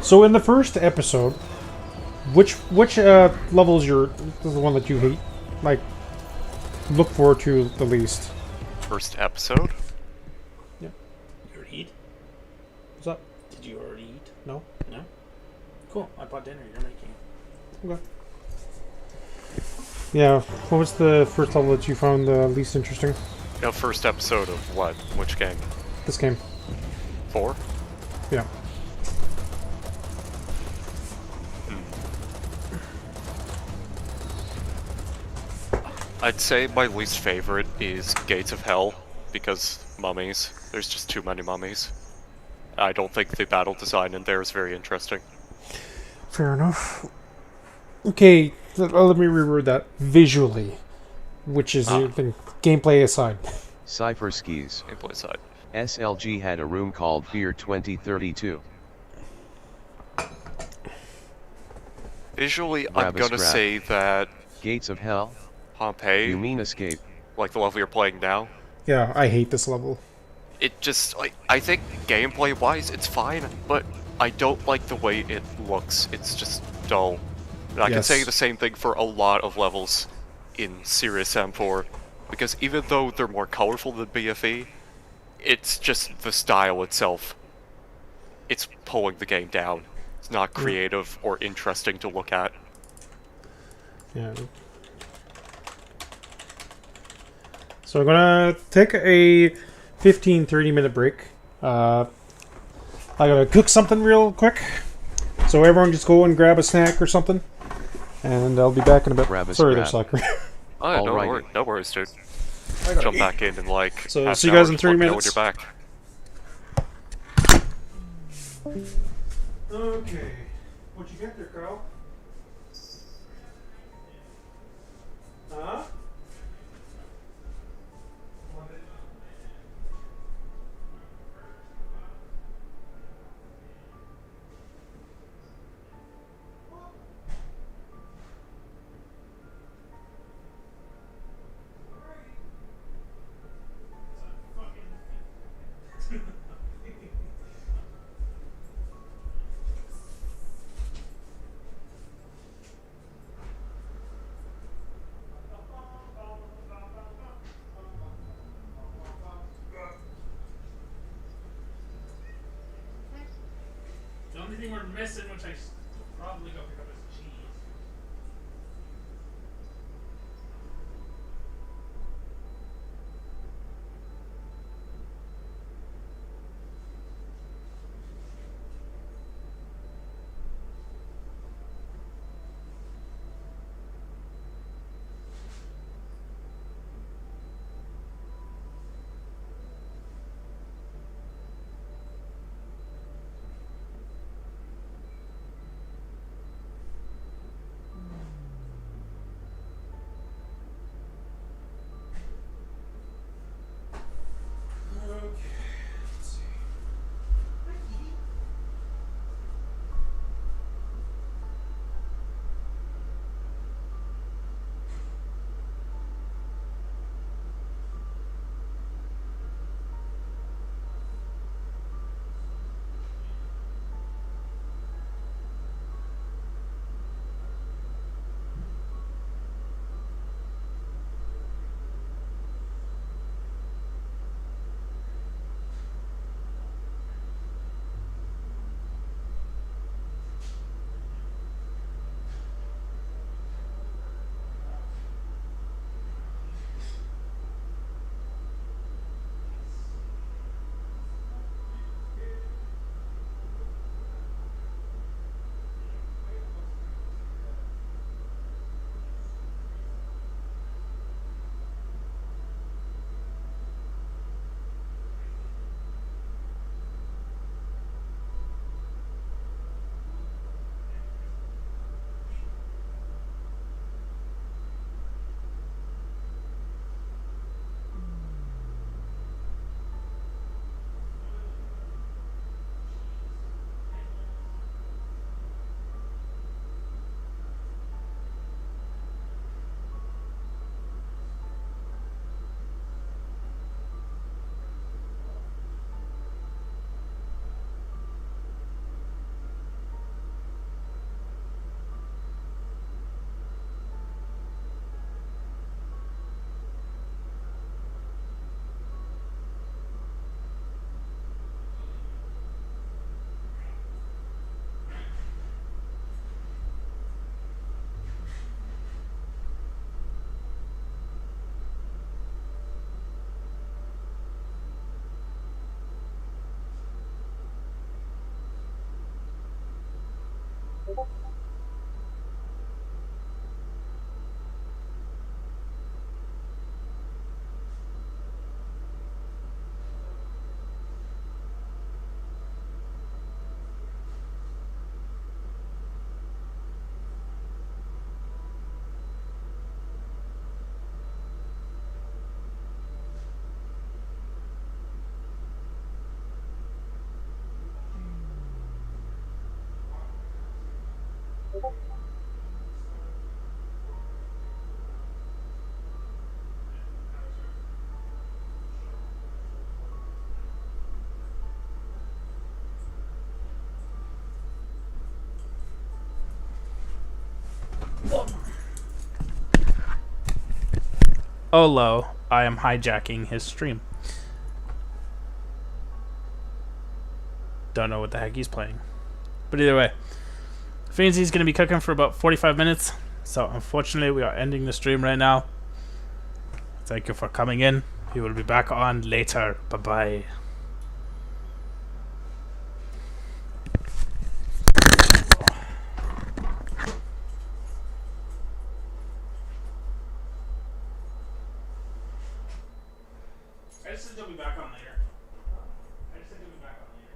So in the first episode, which level is the one that you hate? Like, look forward to the least? First episode? Yeah. You already eat? What's up? Did you already eat? No. No? Cool. I bought dinner. You're making. Okay. Yeah. What was the first level that you found the least interesting? The first episode of what? Which game? This game. 4? Yeah. I'd say my least favorite is Gates of Hell, because mummies. There's just too many mummies. I don't think the battle design in there is very interesting. Fair enough. Okay, let me reword that. Visually. Which is the thing. Gameplay aside. Cypher skis. Gameplay aside. SLG had a room called Fear 2032. Visually, I'm gonna say that... Gates of Hell? Pompeii. You mean Escape? Like the level you're playing now. Yeah, I hate this level. It just, like, I think gameplay-wise it's fine, but I don't like the way it looks. It's just dull. And I can say the same thing for a lot of levels in Serious Sam 4, because even though they're more colorful than BFE, it's just the style itself. It's pulling the game down. It's not creative or interesting to look at. Yeah. So I'm gonna take a 15-30 minute break. I gotta cook something real quick. So everyone just go and grab a snack or something. And I'll be back in a bit. Sorry there, Saccor. Oh, no worries, dude. Jump back in like so see you guys in 3 minutes. When you're back. Okay. What you get there, Carl? Huh? only thing we're missing, which I probably go pick up, is cheese. Olo, I am hijacking his stream. Don't know what the heck he's playing. But either way, Fiendsy's going to be cooking for about 45 minutes. So unfortunately, we are ending the stream right now. Thank you for coming in. We will be back on later. Bye-bye. I just said you'll be back on later. I just said you'll be back on later.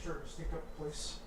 starting to stink up the place.